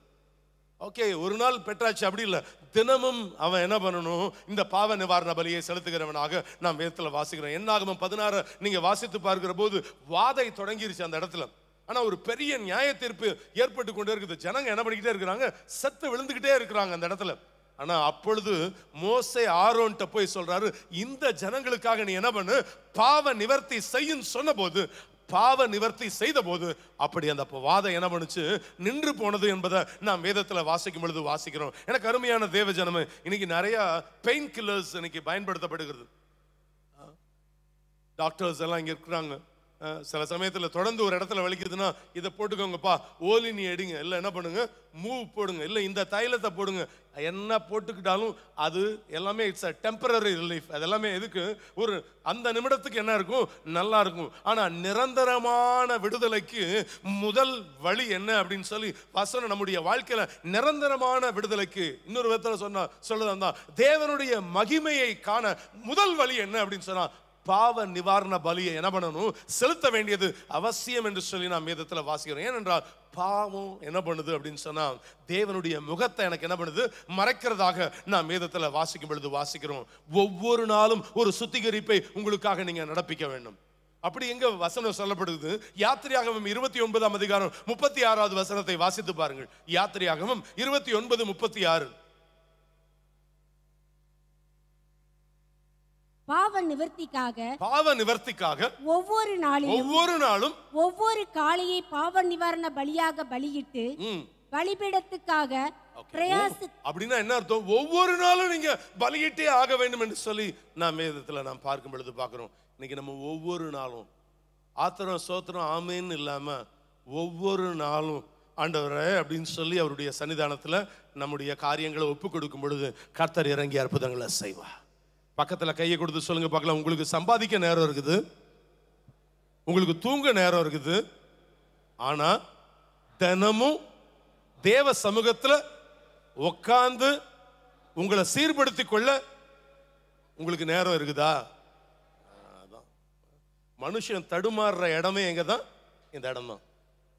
ஓகே, ஒரு நாள் பெற்றாச்சு அப்படி இல்லை, தினமும் அவன் என்ன பண்ணணும், இந்த பாவ நிவாரண பலியை செலுத்துகிறவனாக நாம் வேதத்தில் வாசிக்கிறோம். என்னாகமம் 16 நீங்க வாசித்து பார்க்கிற போது வாதை தொடங்கிருச்சு அந்த இடத்துல. ஆனா ஒரு பெரிய நியாய தீர்ப்பு ஏற்பட்டு கொண்டே இருக்குது. ஜனங்க என்ன பண்ணிக்கிட்டே இருக்கிறாங்க, செத்து விழுந்துகிட்டே இருக்கிறாங்க அந்த இடத்துல. ஆனா அப்பொழுது மோசே ஆரோன்ட்ட போய் சொல்றாரு, இந்த ஜனங்களுக்காக நீ என்ன பண்ணு, பாவ நிவர்த்தி செய்யும் சொன்ன போது, பாவ நிவர்த்தி செய்த போது அப்படி அந்த வாதம் என்ன பண்ணுச்சு, நின்று போனது என்பதை நாம் வேதத்தில் வாசிக்கும் பொழுது வாசிக்கிறோம். எனக்கு அருமையான தேவ ஜனமே, இன்னைக்கு நிறைய பெயின் கில்லர்ஸ் இன்னைக்கு பயன்படுத்தப்படுகிறது. டாக்டர்ஸ் எல்லாம் இங்க இருக்கிறாங்க, சில சமயத்துல தொடர்ந்து ஒரு இடத்துல வலிக்குதுன்னா இதை போட்டுக்கோங்கப்பா, ஓலினி எடுங்க, இல்ல என்ன பண்ணுங்க மூவ் போடுங்க, இல்ல இந்த தைலத்தை போடுங்க. என்ன போட்டுக்கிட்டாலும் அது எல்லாமே இட்ஸ் அ டெம்பரரி ரிலீஃப். அது எல்லாமே எதுக்கு, ஒரு அந்த நிமிடத்துக்கு என்ன இருக்கும், நல்லா இருக்கும். ஆனா நிரந்தரமான விடுதலைக்கு முதல் வழி என்ன அப்படின்னு சொல்லி வசனம் நம்முடைய வாழ்க்கையில நிரந்தரமான விடுதலைக்கு இன்னொரு விதத்துல சொல்லுதான் தேவனுடைய மகிமையை காண முதல் வழி என்ன அப்படின்னு சொன்னா பாவ நிவாரண பலியை என்ன பண்ணணும், செலுத்த வேண்டியது அவசியம் என்று சொல்லி நாம் வேதத்தில் வாசிக்கிறோம். ஏனென்றால் பாவம் என்ன பண்ணுது அப்படின்னு சொன்னா தேவனுடைய முகத்தை எனக்கு என்ன பண்ணுது, மறைக்கிறதாக நாம் வேதத்தில் வாசிக்கும் பொழுது வாசிக்கிறோம். ஒவ்வொரு நாளும் ஒரு சுத்திகரிப்பை உங்களுக்காக நீங்க நடப்பிக்க வேண்டும். அப்படி எங்க வசனம் சொல்லப்படுது, யாத்திரையாகமம் 29ஆம் அதிகாரம் 36வது வசனத்தை வாசித்து பாருங்கள். யாத்திரையாகமம் 29:36. பாவ நிவர்த்திக்காக ஒவ்வொரு நாளும் ஒவ்வொரு காளையை பாவ நிவாரண பலியாக பலியிட்டு பலிபீடத்துக்காக அப்படின்னா என்ன அர்த்தம், ஒவ்வொரு நாளும் நீங்க பலியிட்டே ஆக வேண்டும் என்று சொல்லி நாம் வேதத்துல நாம் பார்க்கும் பொழுது பார்க்கிறோம். இன்னைக்கு நம்ம ஒவ்வொரு நாளும் ஆத்திரம் சோத்திரம் ஆமேன்னு இல்லாம ஒவ்வொரு நாளும் ஆண்டவரே அப்படின்னு சொல்லி அவருடைய சன்னிதானத்துல நம்முடைய காரியங்களை ஒப்பு கொடுக்கும் பொழுது கர்த்தர் இறங்கி அற்புதங்களை செய்வார். பக்கத்துல கையை கொடுத்து சொல்லுங்க பார்க்கலாம், உங்களுக்கு சம்பாதிக்க நேரம் இருக்குது, உங்களுக்கு தூங்க நேரம் இருக்குது, ஆனா தினமும் தேவ சமூகத்துல உட்கார்ந்து உங்களை சீர்படுத்திக் கொள்ள உங்களுக்கு நேரம் இருக்குதா? மனுஷன் தடுமாறுற இடமே எங்க தான், இந்த இடம் தான்.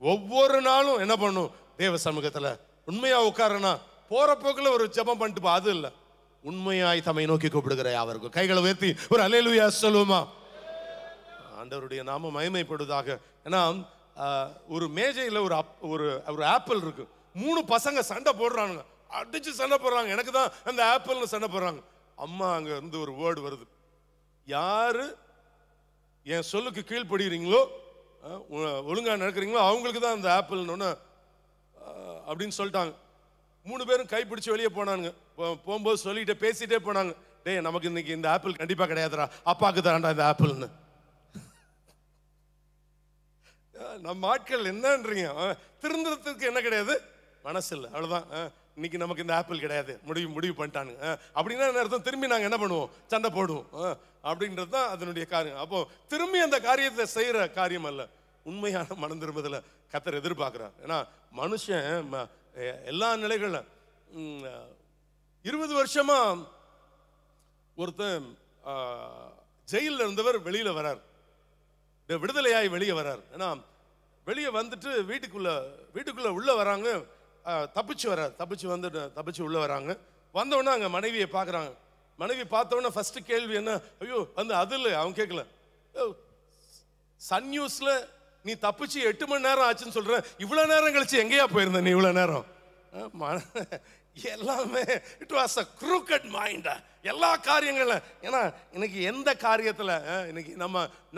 ஒவ்வொரு நாளும் என்ன பண்ணும், தேவ சமூகத்துல உண்மையா உட்காரனா போற போக்குல ஒரு ஜெபம் பண்ணிட்டு போ, அது இல்ல, உண்மையாய் தம்மை நோக்கி கூப்பிடுகிற யாவருக்கும் கைகளை உயர்த்தி ஒரு அல்லேலூயா சொல்லுமா. ஆண்டவருடைய நாம மகிமைப்படுவதாக. ஏன்னா ஒரு மேஜையில் ஒரு ஆப்பிள் இருக்கு, 3 பசங்க சண்டை போடுறாங்க, அடிச்சு சண்டை போடுறாங்க, எனக்கு தான் அந்த ஆப்பிள்னு சண்டை போடுறாங்க. அம்மா அங்க இருந்து ஒரு வேர்டு வருது, யாரு என் சொல்லுக்கு கீழ்படுகிறீங்களோ ஒழுங்கா நடக்கிறீங்களோ அவங்களுக்கு தான் அந்த ஆப்பிள்னு அப்படின்னு சொல்லிட்டாங்க. 3 பேரும் கைப்பிடிச்சு வெளியே போனாங்க. போகும்போது சொல்லிட்டு பேசிட்டே போனாங்க, டே நமக்கு இன்னைக்கு இந்த ஆப்பிள் கண்டிப்பா கிடையாதுடா, அப்பாக்கு தான்டா இந்த ஆப்பிள்னு. நம்ம ஆட்கள் என்னன்றீங்க, திருந்துறதுக்கு என்ன கிடையாது, மனசு இல்லை, அவ்வளவுதான். இன்னைக்கு நமக்கு இந்த ஆப்பிள் கிடையாது, முடிவு பண்ணிட்டானுங்க அப்படின்னா என்ன அர்த்தம், திரும்பி நாங்க என்ன பண்ணுவோம், சண்டை போடுவோம் அப்படின்றது தான் அதனுடைய காரியம். அப்போ திரும்பி அந்த காரியத்தை செய்யற காரியம் அல்ல, உண்மையான மனம் திரும்புதல கர்த்தர் எதிர்பார்க்கிறார். ஏன்னா மனுஷன் எல்லா நிலைகள்ல 20 வருஷமா ஒருத்தன் ஜெயில இருந்தவர் வெளியில வரார், விடுதலையாய் வெளியே வரார். ஏன்னா வெளியே வந்துட்டு வீட்டுக்குள்ள உள்ள வராங்க, தப்பிச்சு உள்ள வராங்க. வந்தவொடனே அங்க மனைவியை பாக்குறாங்க. மனைவி பார்த்தவொடனே ஃபர்ஸ்ட் கேள்வி என்ன, ஐயோ வந்து அது இல்லை, அவன் கேட்கல, சன் நியூஸ்ல நீ தப்பிச்சு 8 மணி நேரம் ஆச்சுன்னு சொல்ற, இவ்வளவு நேரம் கழிச்சு எங்கேயா போயிருந்த நீ இவ்வளவு நேரம்? எல்லாமே it was a crooked mind. எல்லா காரியங்கள, ஏன்னா இன்னைக்கு எந்த காரியத்துல இன்னைக்கு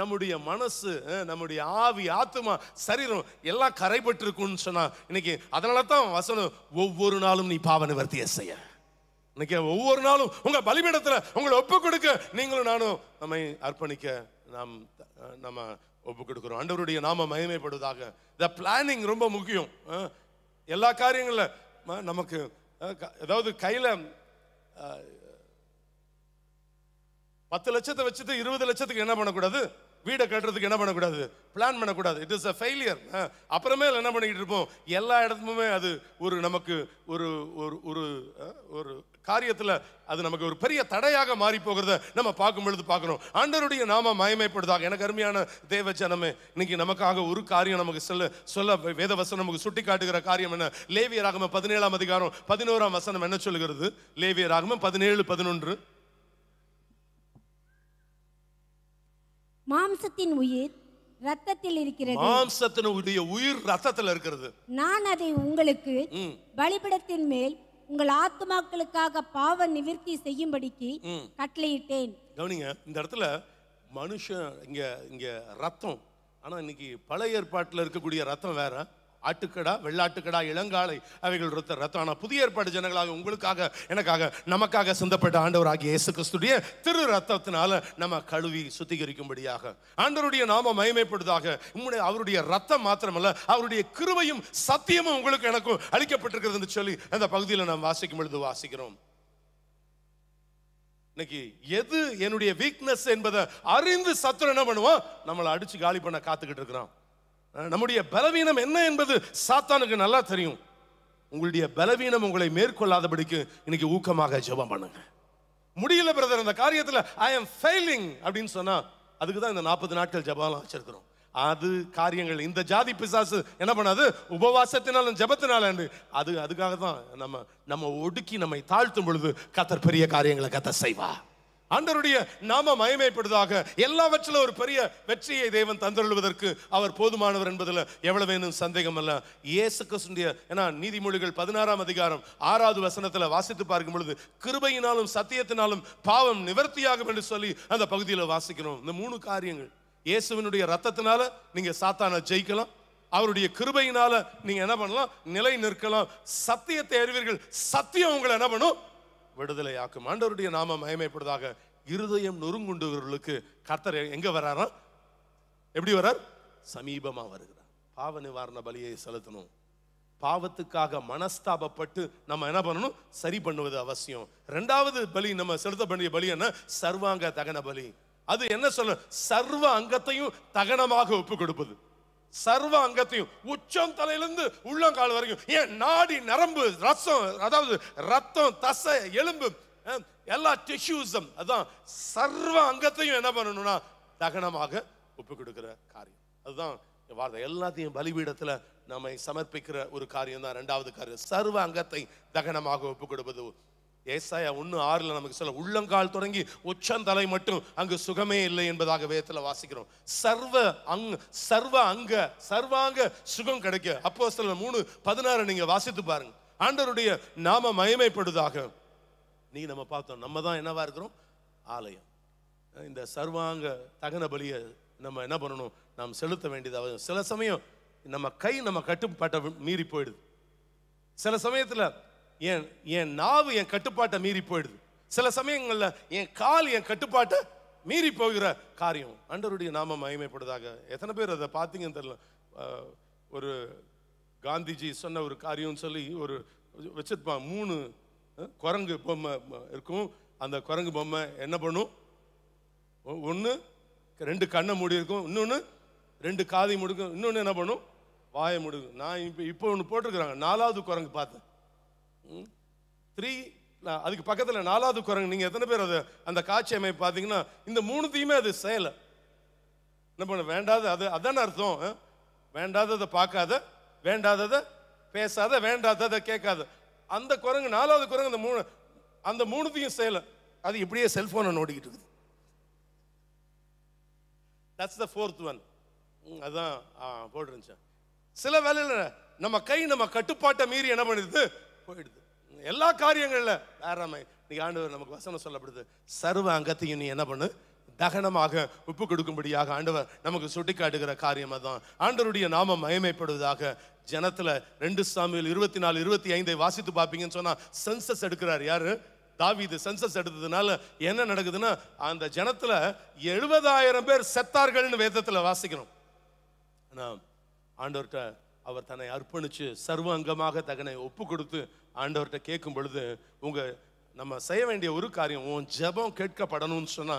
நம்முடைய மனசு, நம்முடைய ஆவி, ஆத்துமா, சரீரம் எல்லாம் கரைபட்டு இருக்குன்னு சொன்னா இன்னைக்கு அதனால தான் வசனம் ஒவ்வொரு நாளும் நீ பாவ நிவர்த்தியை செய்ய. இன்னைக்கு ஒவ்வொரு நாளும் உங்க பலிபீடத்துல உங்களை ஒப்பு கொடுக்க நீங்களும் நானும் நம்மை அர்ப்பணிக்க நம்ம ஒப்பு கொடுக்கிறோம். ஆண்டவருடைய நாம மகிமைப்படுவதாக. இந்த பிளானிங் ரொம்ப முக்கியம். எல்லா காரியங்கள்ல நமக்கு அதாவது கையில 10 லட்சத்தை வச்சுட்டு 20 லட்சத்துக்கு என்ன பண்ணக்கூடாது, வீடை கட்டுறதுக்கு என்ன பண்ணக்கூடாது, பிளான் பண்ணக்கூடாது. It is a failure. அப்புறமே என்ன பண்ணிக்கிட்டு இருப்போம், எல்லா இடத்துமே அது ஒரு நமக்கு ஒரு ஒரு காரியத்தில் அது நமக்கு ஒரு பெரிய தடையாக மாறி போகிறத நம்ம பார்க்கும் பொழுது பார்க்கணும். ஆண்டவருடைய நாம மகிமைப்படுவதாக. எனக்கு அருமையான தேவ ஜனமே, இன்னைக்கு நமக்காக ஒரு காரியம் நமக்கு சொல்ல வேதவசனம் நமக்கு சுட்டி காட்டுகிற காரியம் என்ன? லேவியராகமம் 17ஆம் அதிகாரம் 11ஆம் வசனம் என்ன சொல்லுகிறது? லேவியராகமம் 17:11. மாம்சத்தின் உயிர் ரத்தத்தில் இருக்கிறது. மாம்சத்தினுடைய உயிர் ரத்தத்தில் இருக்கிறது. நான் அதை உங்களுக்கு பலிபீடத்தின் மேல் உங்கள் ஆத்துமாக்களுக்காக பாவ நிவர்த்தி செய்யும்படிக்கு கட்டளையிட்டேன். கவனிங்க, இந்த இடத்துல மனுஷன் இங்க ரத்தம். ஆனா இன்னைக்கு பழைய ஏற்பாட்டில் இருக்கக்கூடிய ரத்தம் வேற, ஆட்டுக்கடா, வெள்ளாட்டுக்கடா, இளங்காளை அவைகள் ரத்தம். ஆனால் புதிய ஏற்பாடு ஜனங்களாக உங்களுக்காக எனக்காக நமக்காக சிந்தப்பட்ட ஆண்டவராகிய இயேசு கிறிஸ்துடைய திரு ரத்தத்தினால நம்ம கழுவி சுத்திகரிக்கும்படியாக ஆண்டவருடைய நாம மகிமைப்படுவதாக. அவருடைய ரத்தம் மாத்திரமல்ல, அவருடைய கிருபையும் சத்தியமும் உங்களுக்கு எனக்கும் அளிக்கப்பட்டிருக்கிறது என்று சொல்லி அந்த பகுதியில் நாம் வாசிக்கும் பொழுது வாசிக்கிறோம். இன்னைக்கு எது என்னுடைய வீக்னஸ் என்பதை அறிந்து சத்துரு என்ன பண்ணுவோம், நம்மளை அடிச்சு காலி பண்ண காத்துக்கிட்டு இருக்கிறோம். நம்முடைய பலவீனம் என்ன என்பது சாத்தானுக்கு நல்லா தெரியும். உங்களுடைய பலவீனம் உங்களை மேற்கொள்ளாதபடிக்கு இன்னைக்கு ஊக்கமாக ஜெபம் பண்ணுங்க. முடியல பிரதர், அந்த காரியத்தில் ஐ எம் ஃபெயிலிங் அப்படின்னு சொன்னா அதுக்கு தான் இந்த 40 நாட்கள் ஜெபம் வச்சிருக்கிறோம். அது காரியங்கள் இந்த ஜாதி பிசாசு என்ன பண்ணாது, உபவாசத்தினாலும் ஜெபத்தினால அதுக்காக தான் நம்ம ஒடுக்கி நம்மை தாழ்த்தும் பொழுது கர்த்தர் பெரிய காரியங்களை கர்த்தர் செய்வார். ஆண்டவருடைய நாம மகிமைப்படுவதாக. எல்லாவற்றிலும் ஒரு பெரிய வெற்றியை தேவன் தந்தருள்வதற்கு அவர் போதுமானவர் என்பதில் எவ்வளவு சந்தேகம் அல்ல. இயேசு கிறிஸ்துவின் ஏன்னா நீதிமொழிகள் 16ஆம் அதிகாரம் 6வது வசனத்தில் வாசித்து பார்க்கும் பொழுது கிருபையினாலும் சத்தியத்தினாலும் பாவம் நிவர்த்தியாகும் என்று சொல்லி அந்த பகுதியில் வாசிக்கிறோம். இந்த 3 காரியங்கள் இயேசுவினுடைய ரத்தத்தினால நீங்க சாத்தானை ஜெயிக்கலாம், அவருடைய கிருபையினால நீங்க என்ன பண்ணலாம், நிலை நிற்கலாம், சத்தியத்தை அறிவீர்கள், சத்தியம் உங்களை என்ன பண்ணும், விடுதலை ஆக்கும். ஆண்டவருடைய நாம மகிமைப்படுவதாக. இருதயம் நொறுங்குண்டவர்களுக்கு கர்த்தர் எங்க வராரா, எப்படி வரார், சமீபமா வருகிறார். பாவ நிவாரண பலியை செலுத்தணும். பாவத்துக்காக மனஸ்தாபப்பட்டு நம்ம என்ன பண்ணணும், சரி பண்ணுவது அவசியம். 2வது பலி நம்ம செலுத்த வேண்டிய பலி என்ன, சர்வாங்க தகன பலி. அது என்ன சொல்ல, சர்வ அங்கத்தையும் தகனமாக ஒப்பு கொடுப்பது. சர்வ அங்கத்தையும் உச்சம் தலையிலிருந்து உள்ளங்கால் வரைக்கும், ஏன் நாடி நரம்பு ரசம், அதாவது ரத்தம் தசை எலும்பு எல்லா டிஷ்யூஸும், அதான் சர்வ அங்கத்தையும் என்ன பண்ணணும்னா தகனமாக ஒப்பு கொடுக்கிற காரியம். அதுதான் வார்த்தை. எல்லாத்தையும் பலிபீடத்துல நம்மை சமர்ப்பிக்கிற ஒரு காரியம் தான் 2வது காரியம், சர்வ அங்கத்தை தகனமாக ஒப்பு கொடுப்பது. ஏசாயா 1:6 நமக்கு சொல்ல, உள்ளங்கால் தொடங்கி உச்சந்தலை மட்டும் அங்கு சுகமே இல்லை என்பதாக வேதத்தில் வாசிக்கிறோம். சர்வாங்க சுகம் கிடைக்க அப்போஸ்தலர் 3:16 நீங்க வாசித்து பாருங்க. ஆண்டவருடைய நாம மகிமைப்படுவதாக. நீ நம்ம பார்த்தோம், நம்ம தான் என்னவா இருக்கிறோம், ஆலயம். இந்த சர்வாங்க தகன பலியை நம்ம என்ன பண்ணணும், நாம் செலுத்த வேண்டியது. சில சமயம் நம்ம கை நம்ம கட்டுப்பாட்டை மீறி போயிடுது. சில சமயத்துல என் நாவு என் கட்டுப்பாட்டை மீறி போயிடுது. சில சமயங்கள்ல என் கால் என் கட்டுப்பாட்டை மீறி போகிற காரியம். ஆண்டவருடைய நாம மகிமைப்படுவதாக. எத்தனை பேர் அதை பார்த்தீங்கன்னு தெரியல. ஒரு காந்திஜி சொன்ன ஒரு காரியம் சொல்லி ஒரு வச்சிருப்பான். 3 குரங்கு பொம்மை இருக்கும். அந்த குரங்கு பொம்மை என்ன பண்ணும், ஒன்று 2 கண்ணை மூடி இருக்கும், இன்னொன்று 2 காதை முடுக்கும், இன்னொன்று என்ன பண்ணும், வாயை முடுக்கும். நான் இப்போ ஒன்று போட்டிருக்கிறாங்க, 4வது குரங்கு பார்த்தேன். 3 அதுக்கு பக்கத்தில் 4வது குரங்கு. நீங்க எத்தனை பேர் அதை அந்த காட்சி அமைப்பு பார்த்தீங்கன்னா இந்த 3த்தையுமே அது செய்யலை. என்ன பண்ண, வேண்டாத அது அதான அர்த்தம். வேண்டாததை பார்க்காத, வேண்டாததை பேசாத, வேண்டாததை கேட்காத. அந்த குரங்கு 4வது குரங்கு அந்த 3த்தையும் செய்யலை. அது இப்படியே செல்போனை நோடிக்கிட்டு இருக்குது. That's the 4th one. அதான் போட்டுருந்துச்சு. சில வேலையில் நம்ம கை நம்ம கட்டுப்பாட்டை மீறி என்ன பண்ணிடுது, போயிடுது. எல்லா காரியங்கள்ல வேறாமை. நீ ஆண்டவர் நமக்கு வசனம் சொல்லப்படுது, சர்வ அங்கத்தையும் நீ என்ன பண்ணு, தகனமாக ஒப்பு கொடுக்கும்படியாக ஆண்டவர் நமக்கு சுட்டி காட்டுகிற காரியம் அதான். ஆண்டவருடைய நாமம் மகிமைப்படுவதாக. ஜனத்துல 2 சாமுவேல் 24:25 வாசித்து பார்ப்பீங்கன்னு சொன்னா சென்சஸ் எடுக்கிறார் யாரு, தாவீது. சென்சஸ் எடுத்ததுனால என்ன நடக்குதுன்னா அந்த ஜனத்துல 70,000 பேர் செத்தார்கள்னு வேதத்துல வாசிக்கணும். ஆனா ஆண்டவர்கிட்ட அவர் தன்னை அர்ப்பணிச்சு சர்வ அங்கமாக தகனை ஒப்பு கொடுத்து ஆண்டவர்கிட்ட கேட்கும் பொழுது, நம்ம செய்ய வேண்டிய ஒரு காரியம், உன் ஜெபம் கேட்கப்படணும்னு சொன்னா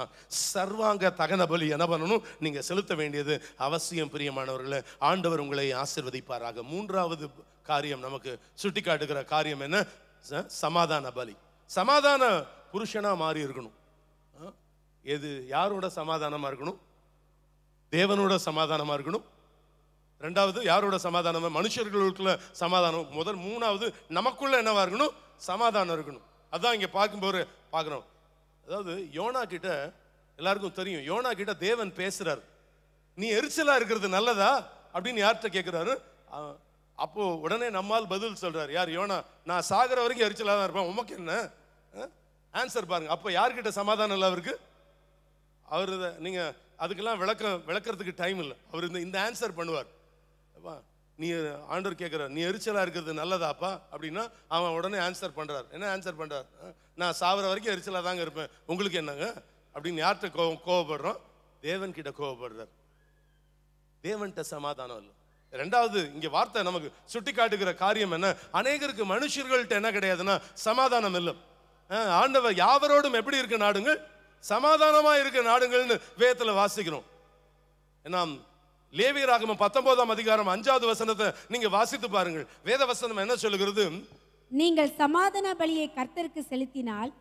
சர்வாங்க தகன பலி என்ன பண்ணணும், நீங்க செலுத்த வேண்டியது அவசியம். பிரியமானவர்களே, ஆண்டவர் உங்களை ஆசீர்வதிப்பாராக. 3வது காரியம் நமக்கு சுட்டி காட்டுகிற காரியம் என்ன, சமாதான பலி. சமாதான புருஷனா மாறி இருக்கணும். எது யாரோட சமாதானமா இருக்கணும், தேவனோட சமாதானமா இருக்கணும். 2வது யாரோட சமாதானம், மனுஷர்களுக்குள்ள சமாதானம். 3வது நமக்குள்ள என்னவா இருக்கணும், சமாதானம் இருக்கணும். அதான் இங்க பார்க்கும்போது பார்க்கிறோம். அதாவது யோனா கிட்ட எல்லாருக்கும் தெரியும், யோனா கிட்ட தேவன் பேசுறாரு, நீ எரிச்சலா இருக்கிறது நல்லதா அப்படின்னு யார்கிட்ட கேட்கிறாரு. அப்போ உடனே நம்மால் பதில் சொல்றாரு, யார், யோனா. நான் சாகிற வரைக்கும் எரிச்சலா தான் இருப்பேன், உமக்கு என்ன ஆன்சர் பாருங்க. அப்போ யார்கிட்ட சமாதானம் இல்லை அவருக்கு, அவரு நீங்க அதுக்கெல்லாம் விளக்கிறதுக்கு டைம் இல்லை. அவர் இந்த ஆன்சர் பண்ணுவார். நீ ஆண்டவர் கேட்குறார், நீ எரிச்சலா இருக்கிறது நல்லதாப்பா அப்படின்னா அவன் உடனே ஆன்சர் பண்றார். என்ன ஆன்சர் பண்றார்? நான் சாவர வரைக்கும் எரிச்சலா தாங்க இருப்பேன், உங்களுக்கு என்னங்க அப்படின்னு யார்கிட்ட கோவப்படுறோம்? தேவன் கிட்ட கோவப்படுறார். தேவன்கிட்ட சமாதானம் இல்லை. ரெண்டாவது இங்க வார்த்தை நமக்கு சுட்டி காட்டுகிற காரியம் என்ன? அநேகருக்கு மனுஷர்கள்ட்ட என்ன கிடையாதுன்னா சமாதானம் இல்லை. ஆண்டவர் யாவரோடும் எப்படி இருக்க நாடுங்கள்? சமாதானமா இருக்க நாடுங்கள்னு வேதத்துல வாசிக்கிறோம். நாம் லேவியராகமம் 19ஆம் அதிகாரம் 5வது வசனத்தை நீங்க வாசித்து பாருங்கள். வேத வசனம் என்ன சொல்லுகிறது? நீங்கள் சமாதான பலியை கர்த்தருக்கு செலுத்தினால்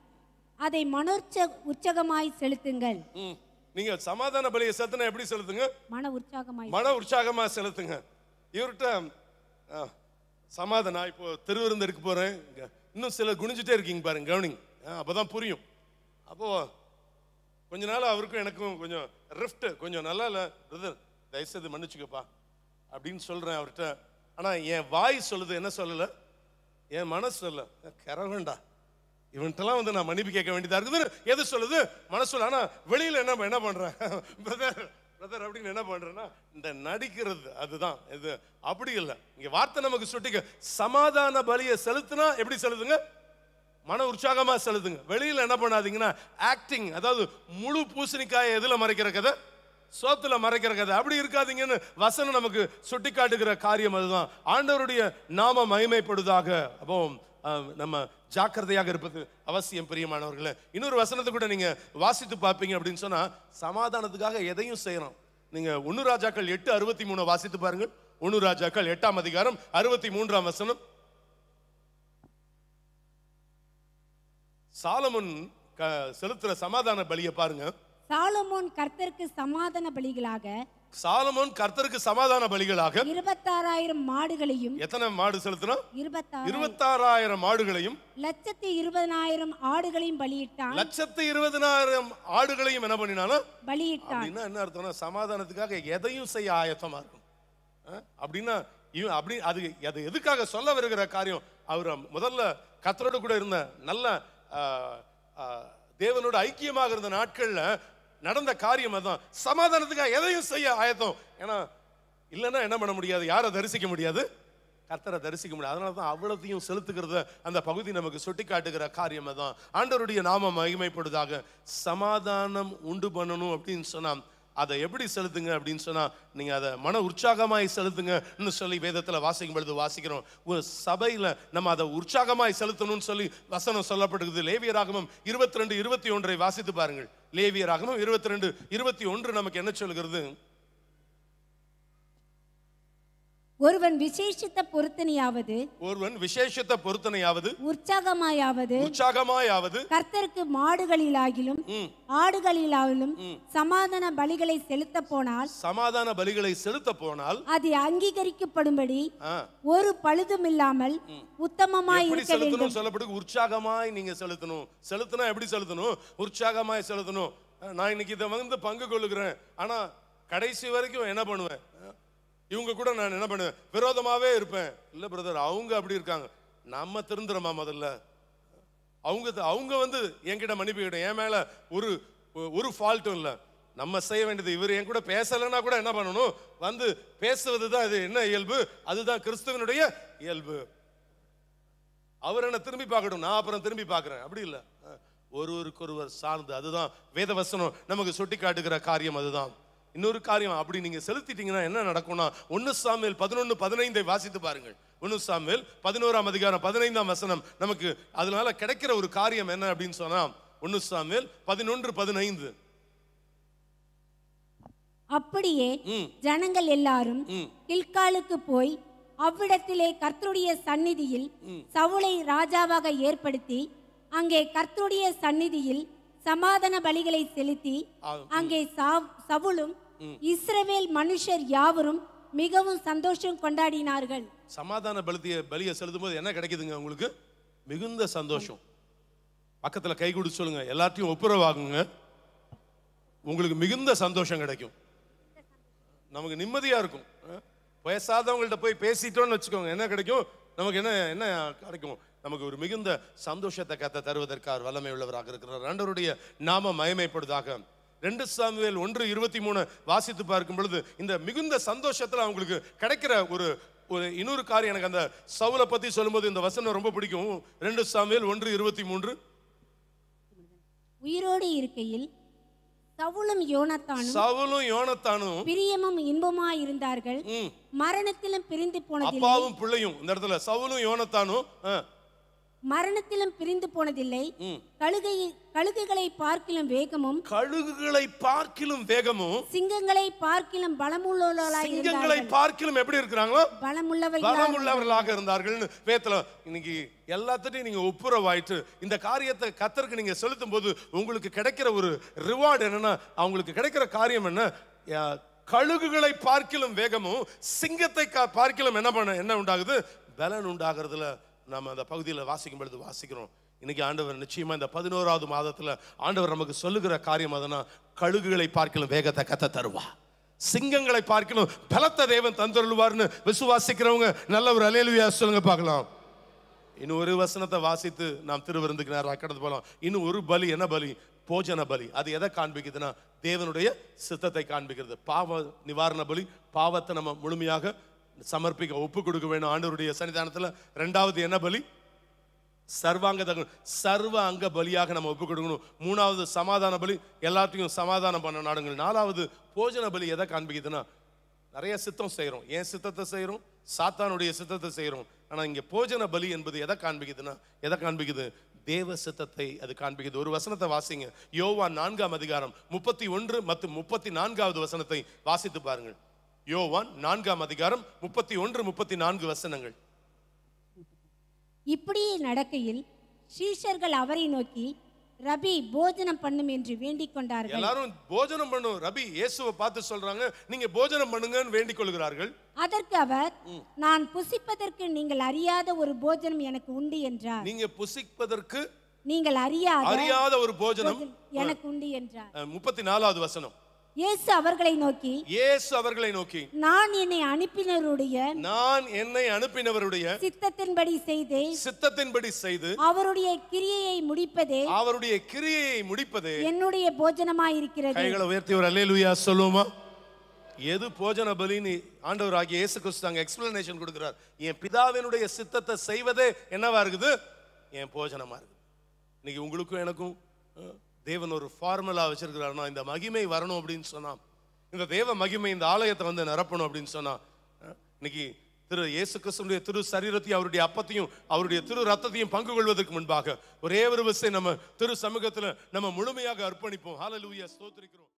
அதை உற்சாகமாய் செலுத்துங்கள். நீங்க சமாதான பலியை செலுத்தினா எப்படி செலுத்துங்க? மன உற்சாகமா செலுத்துங்க. இவர்கிட்ட சமாதானம், இப்போ திருவிருந்தருக்கு போறேன், இன்னும் சில குனிஞ்சிட்டே இருக்கீங்க பாருங்க, கவனிங்க, அப்பதான் புரியும். அப்போ கொஞ்ச நாள் அவருக்கும் எனக்கும் கொஞ்சம் ரிஃப்ட், கொஞ்சம் நல்லா இல்லை பிரதர், தயவுசெய்து மன்னிச்சுக்கப்பா அப்படின்னு சொல்றேன் அவர்கிட்ட. ஆனா என் வாய் சொல்லுது, என்ன சொல்லல, என் மனசு சொல்ல, கரவண்டா இவன்ட்டெல்லாம் வந்து நான் மன்னிப்பு கேட்க வேண்டியதா இருக்குது எது சொல்லுது? மனசு சொல்ல. ஆனா வெளியில என்ன பண்றேன் பிரதர் பிரதர் அப்படின்னு என்ன பண்றேன்னா இந்த நடிக்கிறது, அதுதான் இது. அப்படி இல்லை. இங்க வார்த்தை நமக்கு சுட்டிக்க, சமாதான பலியை செலுத்தினா எப்படி செலுத்துங்க? மன உற்சாகமா செலுத்துங்க. வெளியில என்ன பண்ணாதீங்கன்னா ஆக்டிங், அதாவது முழு பூசணிக்காயை எதுல மறைக்கிற கதை? சோத்துல மறைக்கிற கதை. அப்படி இருக்காதீங்கன்னு வசனம் நமக்கு சுட்டி காட்டுகிற காரியம் அதுதான். ஆண்டவருடைய நாம மகிமைப்படுதாக. அப்போ நம்ம ஜாக்கிரதையாக இருப்பது அவசியம் பிரியமானவர்களே. இன்னொரு வசனத்தை கூட நீங்க வாசித்து பார்ப்பீங்க அப்படின்னு சொன்னா, சமாதானத்துக்காக எதையும் செய்யறோம். நீங்க 1 ராஜாக்கள் 8:63 வாசித்து பாருங்க. 1 ராஜாக்கள் 8ஆம் அதிகாரம் 63ஆம் வசனம். சாலமோன் செலுத்துற சமாதான பலியை பாருங்க. சாலமோன் கர்த்தருக்கு சமாதான பலிகளாக 26,000 மாடுகளையும். எத்தனை மாடு செலுத்தினா? 26,000 மாடுகளையும் 120,000 ஆடுகளையும் பலியிட்டான். 120,000 ஆடுகளையும் என்ன பண்ணினாலும் பலியிட்டான். அப்படின்னா என்ன அர்த்தம்னா, சமாதானத்துக்காக எதையும் செய்ய ஆயத்தமா இருக்கும். அப்படின்னா அப்படி அது எதுக்காக சொல்ல வருகிற காரியம்? அவர் முதல்ல கர்த்தரோடு கூட இருந்த நல்ல தேவனோட ஐக்கியமாக இருந்த நாட்கள்ல நடந்த காரியம் அதான். சமாதானத்துக்காக எதையும் செய்ய ஆயத்தம். ஏன்னா இல்லைன்னா என்ன பண்ண முடியாது? யாரை தரிசிக்க முடியாது? கர்த்தரை தரிசிக்க முடியாது. அதனால தான் அவ்வளத்தையும் செலுத்துகிறத அந்த பகுதி நமக்கு சுட்டி காட்டுகிற காரியம் தான். ஆண்டவருடைய நாம மகிமைப்படுதாக. சமாதானம் உண்டு பண்ணணும் அப்படின்னு சொன்னா அதை எப்படி செலுத்துங்க அப்படின்னு சொன்னா, நீங்க அதை மன உற்சாகமாய் செலுத்துங்கன்னு சொல்லி வேதத்துல வாசிக்கும் பொழுது வாசிக்கிறோம். ஒரு சபையில நம்ம அதை உற்சாகமாய் செலுத்தணும்னு சொல்லி வசனம் சொல்லப்பட்டிருக்குது. லேவியராகமம் 22:21 வாசித்து பாருங்கள். லேவியராகமம் 22:21 நமக்கு என்ன சொல்லுகிறது? ஒருவன் விசேஷித்த பொருத்தனையாவது உற்சாகமாயாவது கர்த்தருக்கு மாடுகளிலாகிலும் ஆடுகளிலாகிலும் சமாதான பலிகளை செலுத்த போனால் அது அங்கீகரிக்கப்படும்படி ஒரு பழுதும் இல்லாமல் உத்தமமாய் இருக்க வேண்டும். சொல்லப்படும் உற்சாகமாய் நீங்க செலுத்தணும். எப்படி செலுத்தணும்? உற்சாகமாய் செலுத்தணும். நான் இன்னைக்கு இதை வந்து பங்கு கொள்ளுகிறேன், ஆனா கடைசி வரைக்கும் என்ன பண்ணுவேன்? இவங்க கூட நான் என்ன பண்ணுவேன்? விரோதமாவே இருப்பேன். இல்ல பிரதர், அவங்க அப்படி இருக்காங்க, நம்ம திருந்துறோமா? முதல்ல அவங்க வந்து என்கிட்ட மன்னிப்பு கேட்டோம், என் மேல ஒரு ஃபால்ட்டும் இல்லை. நம்ம செய்ய வேண்டியது, இவர் என் கூட பேசலைன்னா கூட என்ன பண்ணணும்? வந்து பேசுவது தான். இது என்ன இயல்பு? அதுதான் கிறிஸ்துவனுடைய இயல்பு. அவர் என்ன திரும்பி பார்க்கட்டும், நான் அப்புறம் திரும்பி பார்க்கிறேன். அப்படி இல்லை, ஒருவருக்கொருவர் சார்ந்து. அதுதான் வேதவசனம் நமக்கு சுட்டி காட்டுகிற காரியம். அதுதான் இன்னொரு காரியம். அப்படி நீங்க செலுத்திட்டீங்கன்னா என்ன நடக்கும்னா, 1 சாமுவேல் 11:15 வாசித்து பாருங்கள். 1 சாமுவேல் 11ஆம் அதிகாரம் 15ஆம் வசனம் நமக்கு அதனால கிடைக்கிற ஒரு காரியம் என்ன அப்படின்னு சொன்னா, 1 சாமுவேல் 11:15. அப்படியே ஜனங்கள் எல்லாரும் கில்காலுக்கு போய் அவ்விடத்திலே கர்த்தருடைய சந்நிதியில் சவுலை ராஜாவாக ஏற்படுத்தி அங்கே கர்த்தருடைய சந்நிதியில் சமாதான பலிகளை செலுத்தி அங்கே சவுலும் இஸ்ரவேல் மனுஷர் யாவரும் மிகவும் சந்தோஷம் கொண்டாடினார்கள். சமாதான பலியை செலுத்தும் போது என்ன கிடைக்குதுங்க உங்களுக்கு? மிகுந்த சந்தோஷம். பக்கத்துல கை கொடுத்து சொல்லுங்க, எல்லாத்தையும் ஒப்புரவாகுங்க, உங்களுக்கு மிகுந்த சந்தோஷம் கிடைக்கும். நமக்கு நிம்மதியா இருக்கும். பேசாதவங்கள்ட்ட போய் பேசிட்டோம்னு வச்சுக்கோங்க, என்ன கிடைக்கும் நமக்கு? என்ன கிடைக்கும்? நமக்கு ஒரு மிகுந்த சந்தோஷத்தை கத்த தருவதற்காக வல்லமை உள்ளவராக இருக்கிறார். ஆண்டவருடைய நாம மகிமைப்படுதாக. 2 சாமுவேல் 1:23 வாசித்து பார்க்கும் பொழுது இந்த மிகுந்த சந்தோஷத்துல அவங்களுக்கு கிடைக்கிற ஒரு இன்னொரு காரியம் எனக்கு அந்த சவுலை பத்தி சொல்லும்போது இந்த வசனம் ரொம்ப பிடிக்கும். 2 சாமுவேல் 1:23. உயிரோடு இருக்கையில் சவுலும் யோனத்தானும் பிரியமும் இன்பமாய் இருந்தார்கள். மரணத்திலும் பிரிந்து போனதில்லை. அப்பாவும் பிள்ளையும் இந்த இடத்துல சவுலும் யோனத்தானும் மரணத்திலும் பிரிந்து போனதில்லை. கழுகுகளை பார்க்கிலும் வேகமும் சிங்கங்களை பார்க்கிலும் எப்படி இருக்கிறாங்களோ பலமுள்ளவர்களாக இருந்தார்கள். வேதத்துல இன்னைக்கு எல்லாத்தையும் நீங்க ஒப்புரவாயிட்டு இந்த காரியத்தை கர்த்தருக்கு நீங்க செலுத்தும் போது உங்களுக்கு கிடைக்கிற ஒரு ரிவார்டு என்னன்னா, அவங்களுக்கு கிடைக்கிற காரியம் என்ன, கழுகுகளை பார்க்கிலும் வேகமும் சிங்கத்தை பார்க்கிலும் என்ன உண்டாகுது, பலன் உண்டாகிறதுல நம்ம அந்த பகுதியில் வாசிக்கும் பொழுது வாசிக்கிறோம். இன்னைக்கு ஆண்டவர் நிச்சயமா இந்த 11வது மாதத்துல ஆண்டவர் நமக்கு சொல்லுகிற காரியம் அதனா, கழுகுகளை பார்க்கிலும் வேகத்தை கத்த தருவா, சிங்கங்களை பார்க்கிலும் பலத்த தேவன் தந்தருள்வார்னு விசுவாசிக்கிறவங்க நல்ல ஒரு அல்லேலூயா சொல்லுங்க பார்க்கலாம். இன்னும் ஒரு வசனத்தை வாசித்து நாம் திருவிருந்துக்கு நேரம் கடந்து போகலாம். இன்னும் ஒரு பலி, என்ன பலி, போஜன பலி. அது எதை காண்பிக்குதுன்னா, தேவனுடைய சித்தத்தை காண்பிக்கிறது. பாவ நிவாரண பலி, பாவத்தை நம்ம முழுமையாக சமர்ப்பிக்க ஒப்பு கொடுக்க வேணும் ஆண்டவருடைய சன்னிதானத்துல. 2வது என்ன பலி, சர்வ அங்க பலியாக நம்ம ஒப்பு கொடுக்கணும். 3வது சமாதான பலி, எல்லாத்தையும் சமாதானம் பண்ண நாடுங்கள். 4வது போஜன பலி எதை காண்பிக்குதுன்னா, நிறைய சித்தம் செய்யறோம், ஏன் சித்தத்தை செய்யறோம், சாத்தானுடைய சித்தத்தை செய்யறோம். ஆனா இங்க போஜன பலி என்பது எதை காண்பிக்குதுன்னா, எதை காண்பிக்குது, தேவ சித்தத்தை அது காண்பிக்குது. ஒரு வசனத்தை வாசிங்க, யோவான் 4ஆம் அதிகாரம் 31 மற்றும் 34வது வசனத்தை வாசித்து பாருங்கள். யோவான் 4ஆம் அதிகாரம் 31, 34 வசனங்கள். இப்படியே நடக்கையில் சீஷர்கள் அவரை நோக்கி, ரபி போஜனம் பண்ணும் என்று வேண்டிக் கொண்டார்கள். எல்லாரும் போஜனம் பண்ணும் ரபி, இயேசுவை பார்த்து சொல்றாங்க, நீங்க போஜனம் பண்ணுங்கன்னு வேண்டிக் கொள்கிறார்கள். அதற்கு அவர், நான் புசிப்பதற்கு நீங்கள் அறியாத ஒரு போஜனம் எனக்கு உண்டு என்றார். நீங்க புசிப்பதற்கு நீங்கள் அறியாத ஒரு போஜனம் எனக்கு உண்டு என்றார். 34வது வசனம். இயேசு அவர்களை நோக்கி, நான் என்னை அனுப்பினவருடைய சித்தத்தின்படி செய்து அவருடைய கிரியையை முடிப்பதே என்னுடைய போஜனமாய் இருக்கிறது. கைகளை உயர்த்தி ஒரு அல்லேலூயா சொல்லுவோமா? எது போஜன பலின்னு ஆண்டவர் ஆகிய இயேசு கிறிஸ்து அங்க எக்ஸ்பிளனேஷன் கொடுக்கிறார். என் பிதாவினுடைய சித்தத்தை செய்வதே என்னவா இருக்குது, என் போஜனமா இருக்குது. இன்னைக்கு உங்களுக்கும் எனக்கும் தேவன் ஒரு ஃபார்முலா வச்சிருக்கிறாருன்னா, இந்த மகிமை வரணும் அப்படின்னு சொன்னா, இந்த தேவ மகிமை இந்த ஆலயத்தை வந்து நிரப்பணும் அப்படின்னு சொன்னா, இன்னைக்கு திரு இயேசு கிறிஸ்துவினுடைய திரு சரீரத்தையும் அவருடைய அப்பத்தையும் அவருடைய திரு ரத்தத்தையும் பங்கு கொள்வதற்கு முன்பாக ஒரே ஒரு விஷயம் நம்ம திரு சமூகத்துல நம்ம முழுமையாக அர்ப்பணிப்போம். ஹல்லேலூயா, ஸ்தோத்திரிக்கிறோம்.